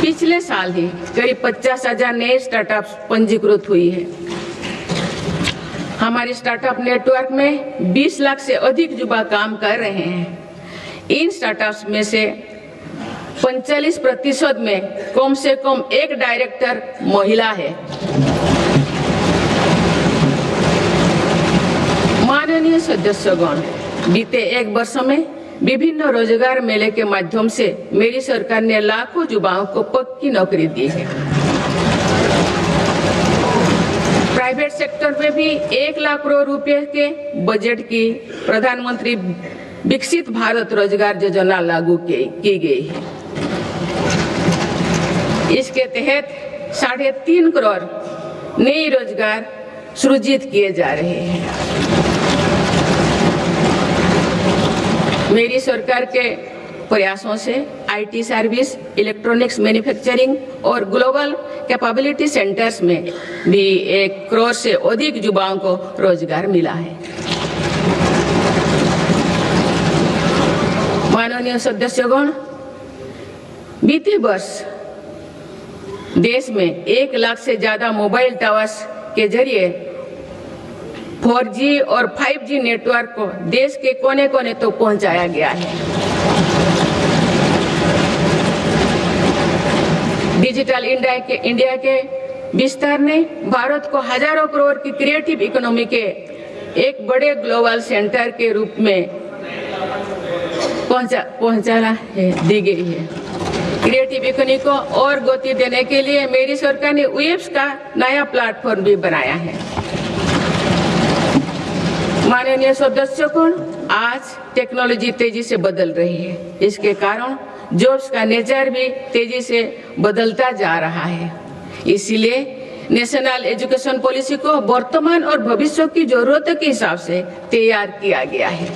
पिछले साल ही करीब 50,000 नए स्टार्टअप पंजीकृत हुई है। हमारे स्टार्टअप नेटवर्क में 20 लाख से अधिक युवा काम कर रहे हैं। इन स्टार्टअप्स में से 45% में कम से कम एक डायरेक्टर महिला है। माननीय सदस्यगण, बीते एक वर्ष में विभिन्न रोजगार मेले के माध्यम से मेरी सरकार ने लाखों युवाओं को पक्की नौकरी दी है। प्राइवेट सेक्टर में भी 1 लाख करोड़ रुपए के बजट की प्रधानमंत्री विकसित भारत रोजगार योजना लागू की गई है। इसके तहत 3.5 करोड़ नए रोजगार सृजित किए जा रहे हैं। मेरी सरकार के प्रयासों से आईटी सर्विस, इलेक्ट्रॉनिक्स मैन्युफैक्चरिंग और ग्लोबल कैपेबिलिटी सेंटर्स में भी 1 करोड़ से अधिक युवाओं को रोजगार मिला है। माननीय सदस्यगण, बीते वर्ष देश में 1 लाख से ज्यादा मोबाइल टावर्स के जरिए 4G और 5G नेटवर्क को देश के कोने कोने तक पहुंचाया गया है। डिजिटल इंडिया के विस्तार ने भारत को हजारों करोड़ की क्रिएटिव इकोनॉमी के एक बड़े ग्लोबल सेंटर के रूप में पहुंचाना दी गई है। क्रिएटिव इकोनॉमी को और गति देने के लिए मेरी सरकार ने वेब्स का नया प्लेटफॉर्म भी बनाया है। माननीय सदस्यगण, आज टेक्नोलॉजी तेजी से बदल रही है। इसके कारण जॉब्स का नेचर भी तेजी से बदलता जा रहा है। इसीलिए नेशनल एजुकेशन पॉलिसी को वर्तमान और भविष्य की जरूरतों के हिसाब से तैयार किया गया है।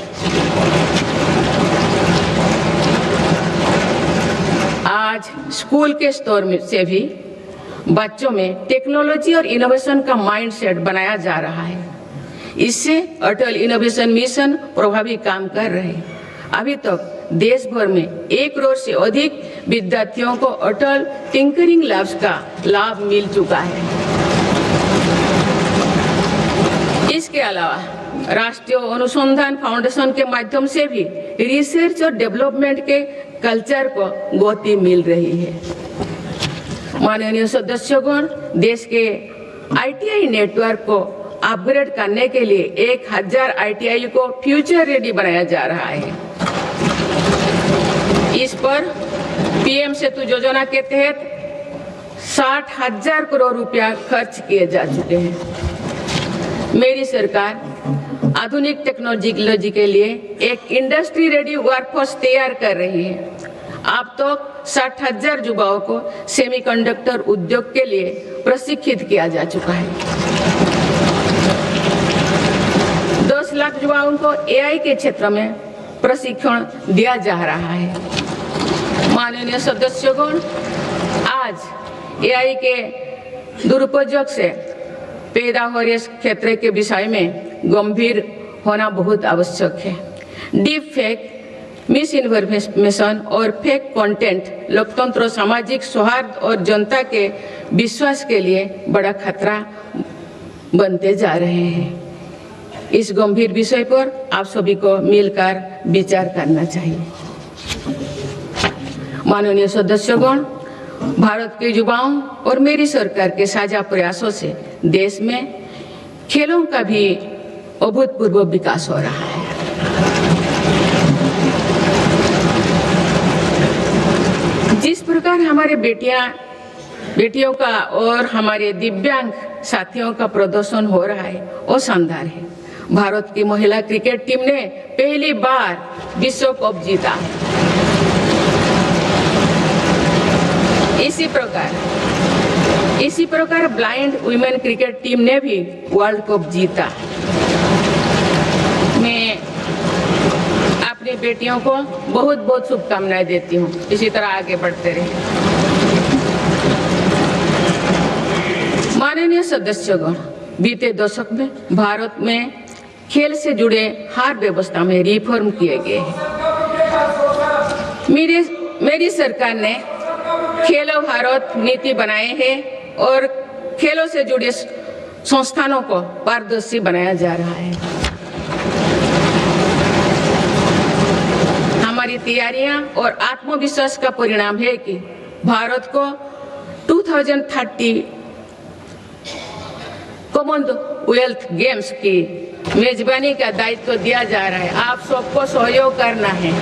आज स्कूल के स्तर में से भी बच्चों में टेक्नोलॉजी और इनोवेशन का माइंडसेट बनाया जा रहा है। इससे अटल इनोवेशन मिशन प्रभावी काम कर रहे हैं। अभी तक देश भर में 1 करोड़ से अधिक विद्यार्थियों को अटल टिंकरिंग लैब्स का लाभ मिल चुका है। इसके अलावा राष्ट्रीय अनुसंधान फाउंडेशन के माध्यम से भी रिसर्च और डेवलपमेंट के कल्चर को गति मिल रही है। माननीय सदस्यगण, देश के आईटीआई नेटवर्क को अपग्रेड करने के लिए 1000 आईटीआई को फ्यूचर रेडी बनाया जा रहा है। इस पर पीएम सेतु योजना के तहत 60,000 करोड़ रुपया खर्च किए जा चुके हैं। मेरी सरकार आधुनिक टेक्नोलॉजी के लिए एक इंडस्ट्री रेडी वर्कफोर्स तैयार कर रही है। अब तो 60,000 युवाओं को सेमीकंडक्टर उद्योग के लिए प्रशिक्षित किया जा चुका है। 10 लाख युवाओं को एआई के क्षेत्र में प्रशिक्षण दिया जा रहा है। माननीय सदस्यगण, आज एआई के दुरुपयोग से पैदा हो रहे क्षेत्र के विषय में गंभीर होना बहुत आवश्यक है। डीप फेक, मिस इन्फॉर्मेशन और फेक कंटेंट लोकतंत्र, सामाजिक सौहार्द और जनता के विश्वास के लिए बड़ा खतरा बनते जा रहे हैं। इस गंभीर विषय पर आप सभी को मिलकर विचार करना चाहिए। माननीय सदस्यगण, भारत के युवाओं और मेरी सरकार के साझा प्रयासों से देश में खेलों का भी अभूतपूर्व विकास हो रहा है। जिस प्रकार हमारे बेटियों का और हमारे दिव्यांग साथियों का प्रदर्शन हो रहा है वो शानदार है। भारत की महिला क्रिकेट टीम ने पहली बार विश्व कप जीता। इसी प्रकार ब्लाइंड वुमेन क्रिकेट टीम ने भी वर्ल्ड कप जीता। मैं अपनी बेटियों को बहुत बहुत शुभकामनाएं देती हूँ। इसी तरह आगे बढ़ते रहे। माननीय सदस्यगण, बीते दशक में भारत में खेल से जुड़े हर व्यवस्था में रिफॉर्म किए गए हैं। मेरी सरकार ने खेलो भारत नीति बनाए हैं और खेलों से जुड़े संस्थानों को पारदर्शी बनाया जा रहा है। हमारी तैयारियां और आत्मविश्वास का परिणाम है कि भारत को 2030 कॉमनवेल्थ गेम्स की मेजबानी का दायित्व दिया जा रहा है। आप सबको सहयोग करना है।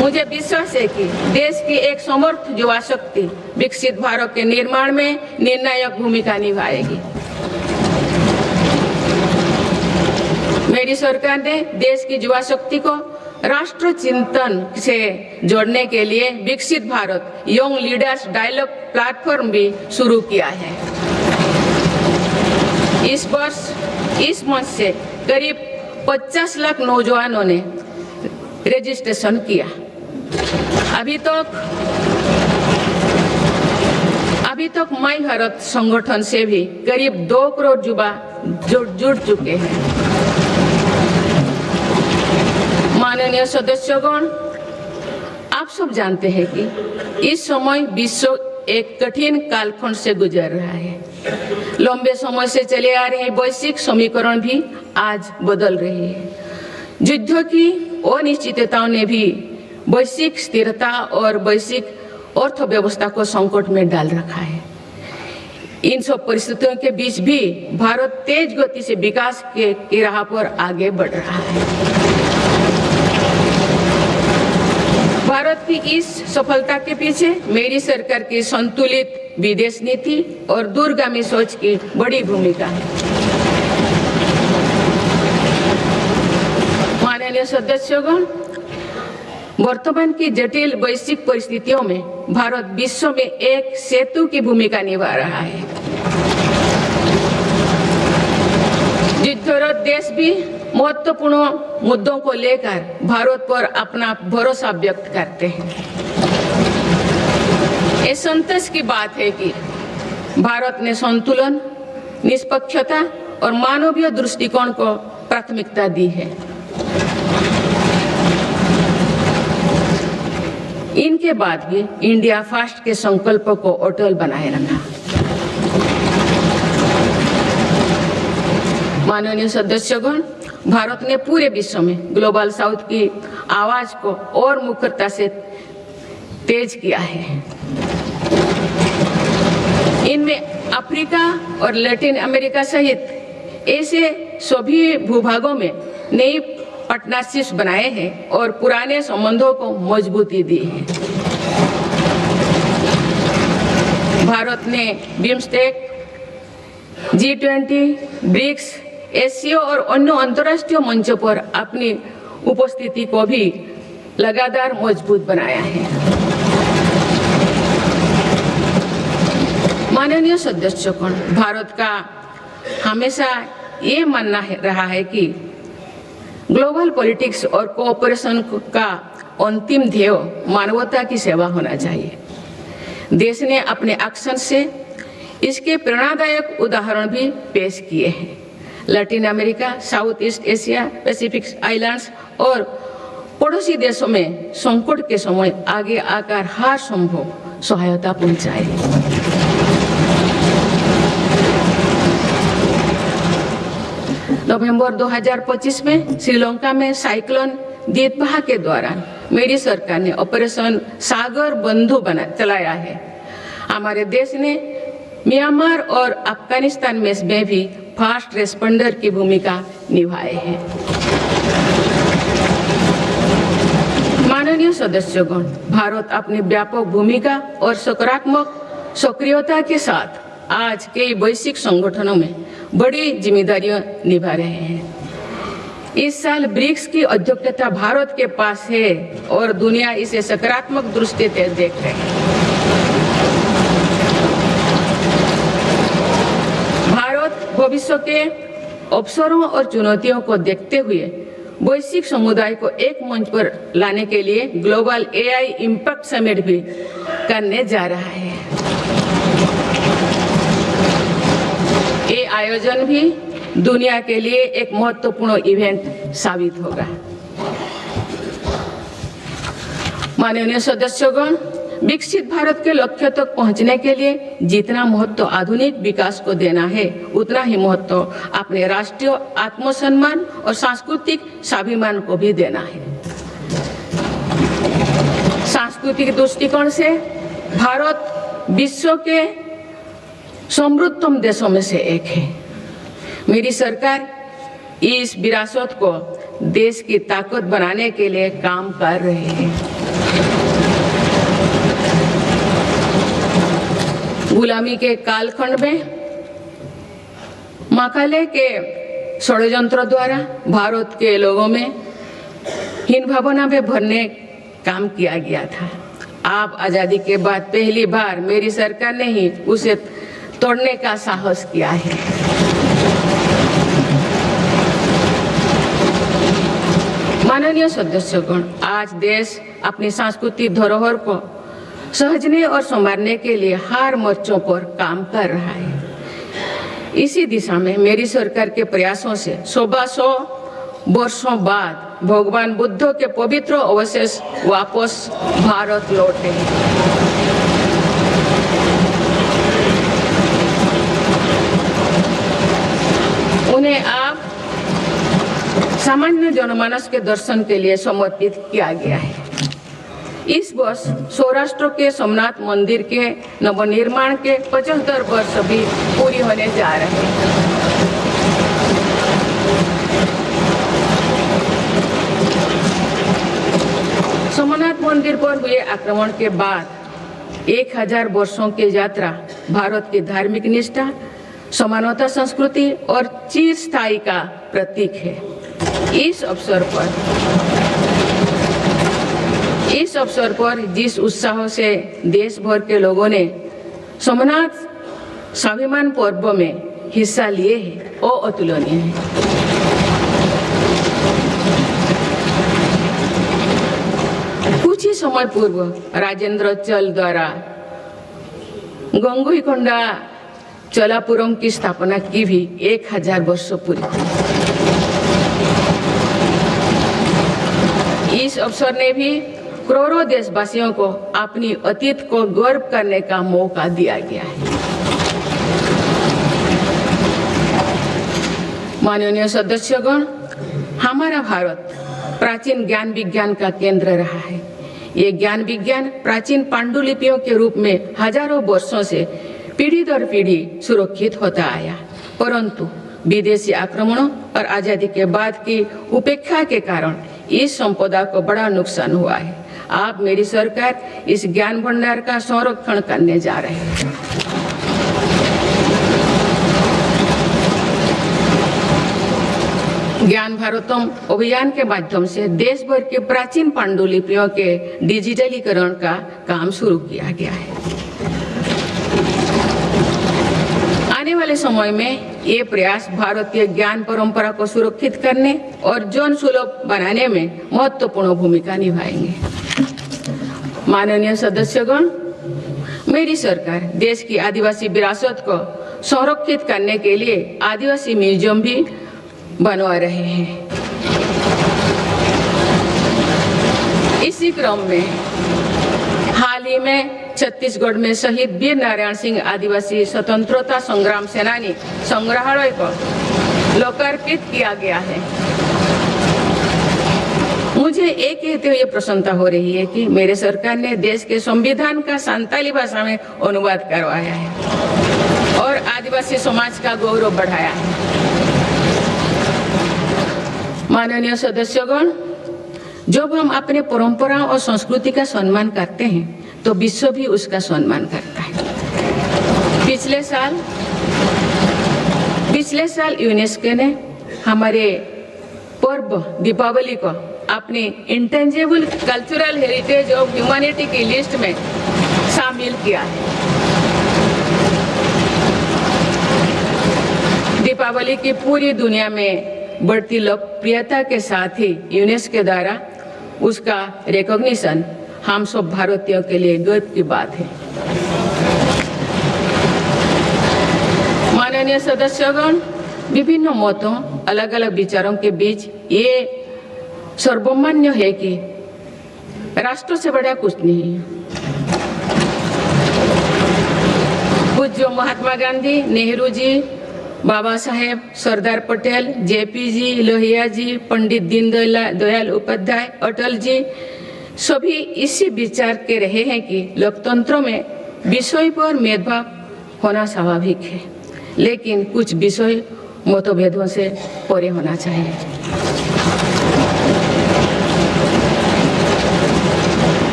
मुझे विश्वास है कि देश की एक समर्थ युवा शक्ति विकसित भारत के निर्माण में निर्णायक भूमिका निभाएगी। मेरी सरकार ने देश की युवा शक्ति को राष्ट्र चिंतन से जोड़ने के लिए Viksit Bharat young leaders dialogue platform भी शुरू किया है। इस वर्ष इस मंच से करीब 50 लाख नौजवानों ने रजिस्ट्रेशन किया। अभी तक माई भारत संगठन से भी करीब 2 करोड़ युवा जुड़ चुके हैं। माननीय सदस्यगण, आप सब जानते हैं कि इस समय विश्व एक कठिन कालखंड से गुजर रहा है। लंबे समय से चले आ रहे वैश्विक समीकरण भी आज बदल रहे हैं। युद्ध की अनिश्चितताओं ने भी वैश्विक स्थिरता और वैश्विक अर्थव्यवस्था को संकट में डाल रखा है। इन सब परिस्थितियों के बीच भी भारत तेज गति से विकास के राह पर आगे बढ़ रहा है। भारत की इस सफलता के पीछे मेरी सरकार की संतुलित विदेश नीति और दूरगामी सोच की बड़ी भूमिका है। माननीय सदस्यगण, वर्तमान की जटिल वैश्विक परिस्थितियों में भारत विश्व में एक सेतु की भूमिका निभा रहा है। युद्धरत देश भी महत्वपूर्ण मुद्दों को लेकर भारत पर अपना भरोसा व्यक्त करते हैं। ये संतोष की बात है कि भारत ने संतुलन, निष्पक्षता और मानवीय दृष्टिकोण को प्राथमिकता दी है। इनके बाद भी इंडिया फर्स्ट के संकल्प को अटल बनाए रखा। माननीय सदस्यगण, भारत ने पूरे विश्व में ग्लोबल साउथ की आवाज को और मुखरता से तेज किया है। इनमें अफ्रीका और लैटिन अमेरिका सहित ऐसे सभी भूभागों में नई पार्टनरशिप्स बनाए हैं और पुराने संबंधों को मजबूती दी है। भारत ने बिम्स्टेक, G20, ब्रिक्स, एससीओ और अन्य अंतर्राष्ट्रीय मंचों पर अपनी उपस्थिति को भी लगातार मजबूत बनाया है। माननीय सदस्यगण, भारत का हमेशा ये मानना रहा है कि ग्लोबल पॉलिटिक्स और कोऑपरेशन का अंतिम ध्येय मानवता की सेवा होना चाहिए। देश ने अपने एक्शन से इसके प्रेरणादायक उदाहरण भी पेश किए हैं। Latin America, south east Asia, Pacific islands और पड़ोसी देशों में संकट के समय आगे आकर हर संभव सहायता पहुंचाई। नवंबर 2025 में श्रीलंका में साइक्लोन दितवाह के दौरान मेरी सरकार ने ऑपरेशन सागर बंधु चलाया है। हमारे देश ने म्यांमार और अफगानिस्तान में भी फास्ट रेस्पॉन्डर की भूमिका निभाई है। माननीय सदस्यगण, भारत अपनी व्यापक भूमिका और सकारात्मक सक्रियता के साथ आज कई वैश्विक संगठनों में बड़ी जिम्मेदारियां निभा रहे हैं। इस साल ब्रिक्स की अध्यक्षता भारत के पास है और दुनिया इसे सकारात्मक दृष्टि से देख रही है। भारत भविष्य के अवसरों और चुनौतियों को देखते हुए वैश्विक समुदाय को एक मंच पर लाने के लिए ग्लोबल एआई इम्पैक्ट समिट भी करने जा रहा है। ये आयोजन भी दुनिया के लिए एक महत्वपूर्ण इवेंट साबित होगा। माननीय सदस्यगण, विकसित भारत के लक्ष्य तक पहुंचने के लिए जितना महत्व आधुनिक विकास को देना है, उतना ही महत्व अपने राष्ट्रीय आत्मसम्मान और सांस्कृतिक स्वाभिमान को भी देना है। सांस्कृतिक दृष्टिकोण से भारत विश्व के समृद्धतम देशों में से एक है। मेरी सरकार इस विरासत को देश की ताकत बनाने के लिए काम कर रही है। गुलामी के कालखंड में मकाले के षड्यंत्र द्वारा भारत के लोगों में हीन भावना में भरने काम किया गया था। आप आजादी के बाद पहली बार मेरी सरकार ने ही उसे तोड़ने का साहस किया है। माननीय सदस्यगण, आज देश अपनी सांस्कृतिक धरोहर को सहेजने और संवारने के लिए हर मोर्चों पर काम कर रहा है। इसी दिशा में मेरी सरकार के प्रयासों से 100 वर्षों बाद भगवान बुद्ध के पवित्र अवशेष वापस भारत लौटे। उन्हें आप सामान्य जनमानस के दर्शन के लिए समर्पित किया गया है। इस वर्ष सौराष्ट्र के सोमनाथ मंदिर के नवनिर्माण के 75 वर्ष भी पूरी होने जा रहे हैं। सोमनाथ मंदिर पर हुए आक्रमण के बाद 1000 वर्षों की यात्रा भारत की धार्मिक निष्ठा, समानता, संस्कृति और चिरस्थायी का प्रतीक है। इस अवसर पर जिस उत्साह से देश भर के लोगों ने सोमनाथ स्वाभिमान पर्व में हिस्सा लिए हैं, वो अतुलनीय है। कुछ ही समय पूर्व राजेंद्र चल द्वारा गंगईकोंडा चोलापुरम की स्थापना की भी 1000 वर्ष पूरी हुई। इस अवसर ने भी करोड़ों देशवासियों को अपनी अतीत को गर्व करने का मौका दिया गया है। माननीय सदस्यगण, हमारा भारत प्राचीन ज्ञान विज्ञान का केंद्र रहा है। ये ज्ञान विज्ञान प्राचीन पांडुलिपियों के रूप में हजारों वर्षों से पीढ़ी दर पीढ़ी सुरक्षित होता आया, परंतु विदेशी आक्रमणों और आजादी के बाद की उपेक्षा के कारण इस संपदा को बड़ा नुकसान हुआ है। आप मेरी सरकार इस ज्ञान भंडार का संरक्षण करने जा रहे हैं। ज्ञान भारतम अभियान के माध्यम से देश भर के प्राचीन पांडुलिपियों के डिजिटलीकरण का काम शुरू किया गया है। आने वाले समय में ये प्रयास भारतीय ज्ञान परंपरा को सुरक्षित करने और जन सुलभ बनाने में महत्वपूर्ण भूमिका निभाएंगे। माननीय सदस्यगण, मेरी सरकार देश की आदिवासी विरासत को संरक्षित करने के लिए आदिवासी म्यूजियम भी बनवा रहे हैं। इसी क्रम में हाल ही में छत्तीसगढ़ में शहीद वीर नारायण सिंह आदिवासी स्वतंत्रता संग्राम सेनानी संग्रहालय को लोकार्पित किया गया है। मुझे एक कहते हुए प्रसन्नता हो रही है कि मेरे सरकार ने देश के संविधान का संताली भाषा में अनुवाद करवाया है और आदिवासी समाज का गौरव बढ़ाया है। माननीय सदस्यगण, जब हम अपने परंपराओं और संस्कृति का सम्मान करते हैं तो विश्व भी उसका सम्मान करता है। पिछले साल यूनेस्को ने हमारे पर्व दीपावली को अपनी intangible cultural heritage of humanity की लिस्ट में शामिल किया है। दीपावली की पूरी दुनिया में बढ़ती लोकप्रियता के साथ ही यूनेस्को द्वारा उसका रिकॉग्निशन हम सब भारतीयों के लिए गर्व की बात है। माननीय सदस्यगण, विभिन्न मतों, अलग अलग विचारों के बीच ये सर्वमान्य है कि राष्ट्र से बड़ा कुछ नहीं है। पूज्य महात्मा गांधी, नेहरू जी, बाबा साहेब, सरदार पटेल, जेपी जी, लोहिया जी, पंडित दीनदयाल उपाध्याय, अटल जी सभी इसी विचार के रहे हैं कि लोकतंत्र में विषय पर भेदभाव होना स्वाभाविक है, लेकिन कुछ विषय मतभेदों से परे होना चाहिए।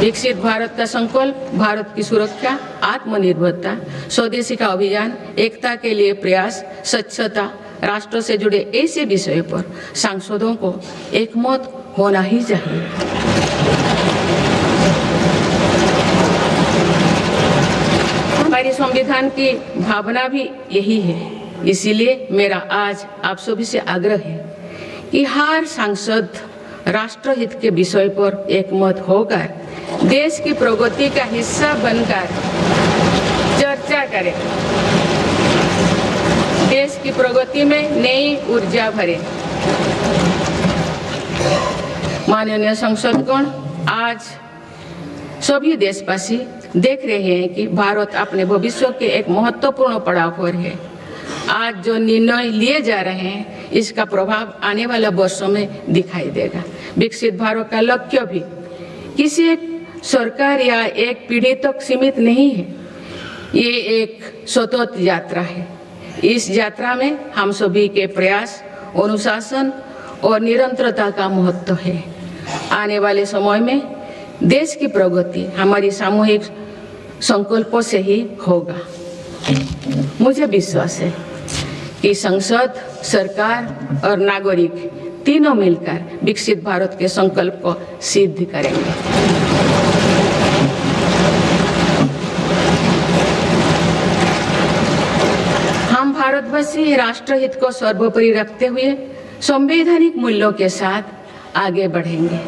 विकसित भारत का संकल्प, भारत की सुरक्षा, आत्मनिर्भरता, स्वदेशी का अभियान, एकता के लिए प्रयास, स्वच्छता, राष्ट्र से जुड़े ऐसे विषयों पर सांसदों को एकमत होना ही चाहिए। हमारी संविधान की भावना भी यही है। इसीलिए मेरा आज आप सभी से आग्रह है कि हर सांसद राष्ट्रहित के विषय पर एकमत होकर देश की प्रगति का हिस्सा बनकर चर्चा करें, देश की प्रगति में नई ऊर्जा भरे। माननीय संसदगण, आज सभी देशवासी देख रहे हैं कि भारत अपने भविष्य के एक महत्वपूर्ण पड़ाव पर है। आज जो निर्णय लिए जा रहे हैं इसका प्रभाव आने वाले वर्षों में दिखाई देगा। विकसित भारत का लक्ष्य भी किसी एक सरकार या एक पीढ़ी तक सीमित नहीं है। ये एक सतत यात्रा है। इस यात्रा में हम सभी के प्रयास, अनुशासन और निरंतरता का महत्व है। आने वाले समय में देश की प्रगति हमारी सामूहिक संकल्पों से ही होगा। मुझे विश्वास है कि संसद, सरकार और नागरिक तीनों मिलकर विकसित भारत के संकल्प को सिद्ध करेंगे। हम भारतवासी राष्ट्रहित को सर्वोपरि रखते हुए संवैधानिक मूल्यों के साथ आगे बढ़ेंगे।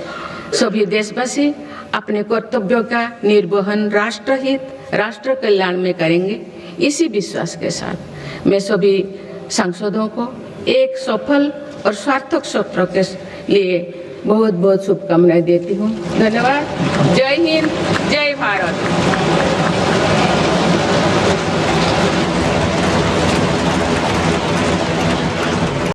सभी देशवासी अपने कर्तव्यों का निर्वहन राष्ट्रहित, राष्ट्र कल्याण में करेंगे। इसी विश्वास के साथ मैं सभी सांसदों को एक सफल और सार्थक सत्र के लिए बहुत बहुत शुभकामनाएं देती हूँ। धन्यवाद। जय हिंद, जय भारत।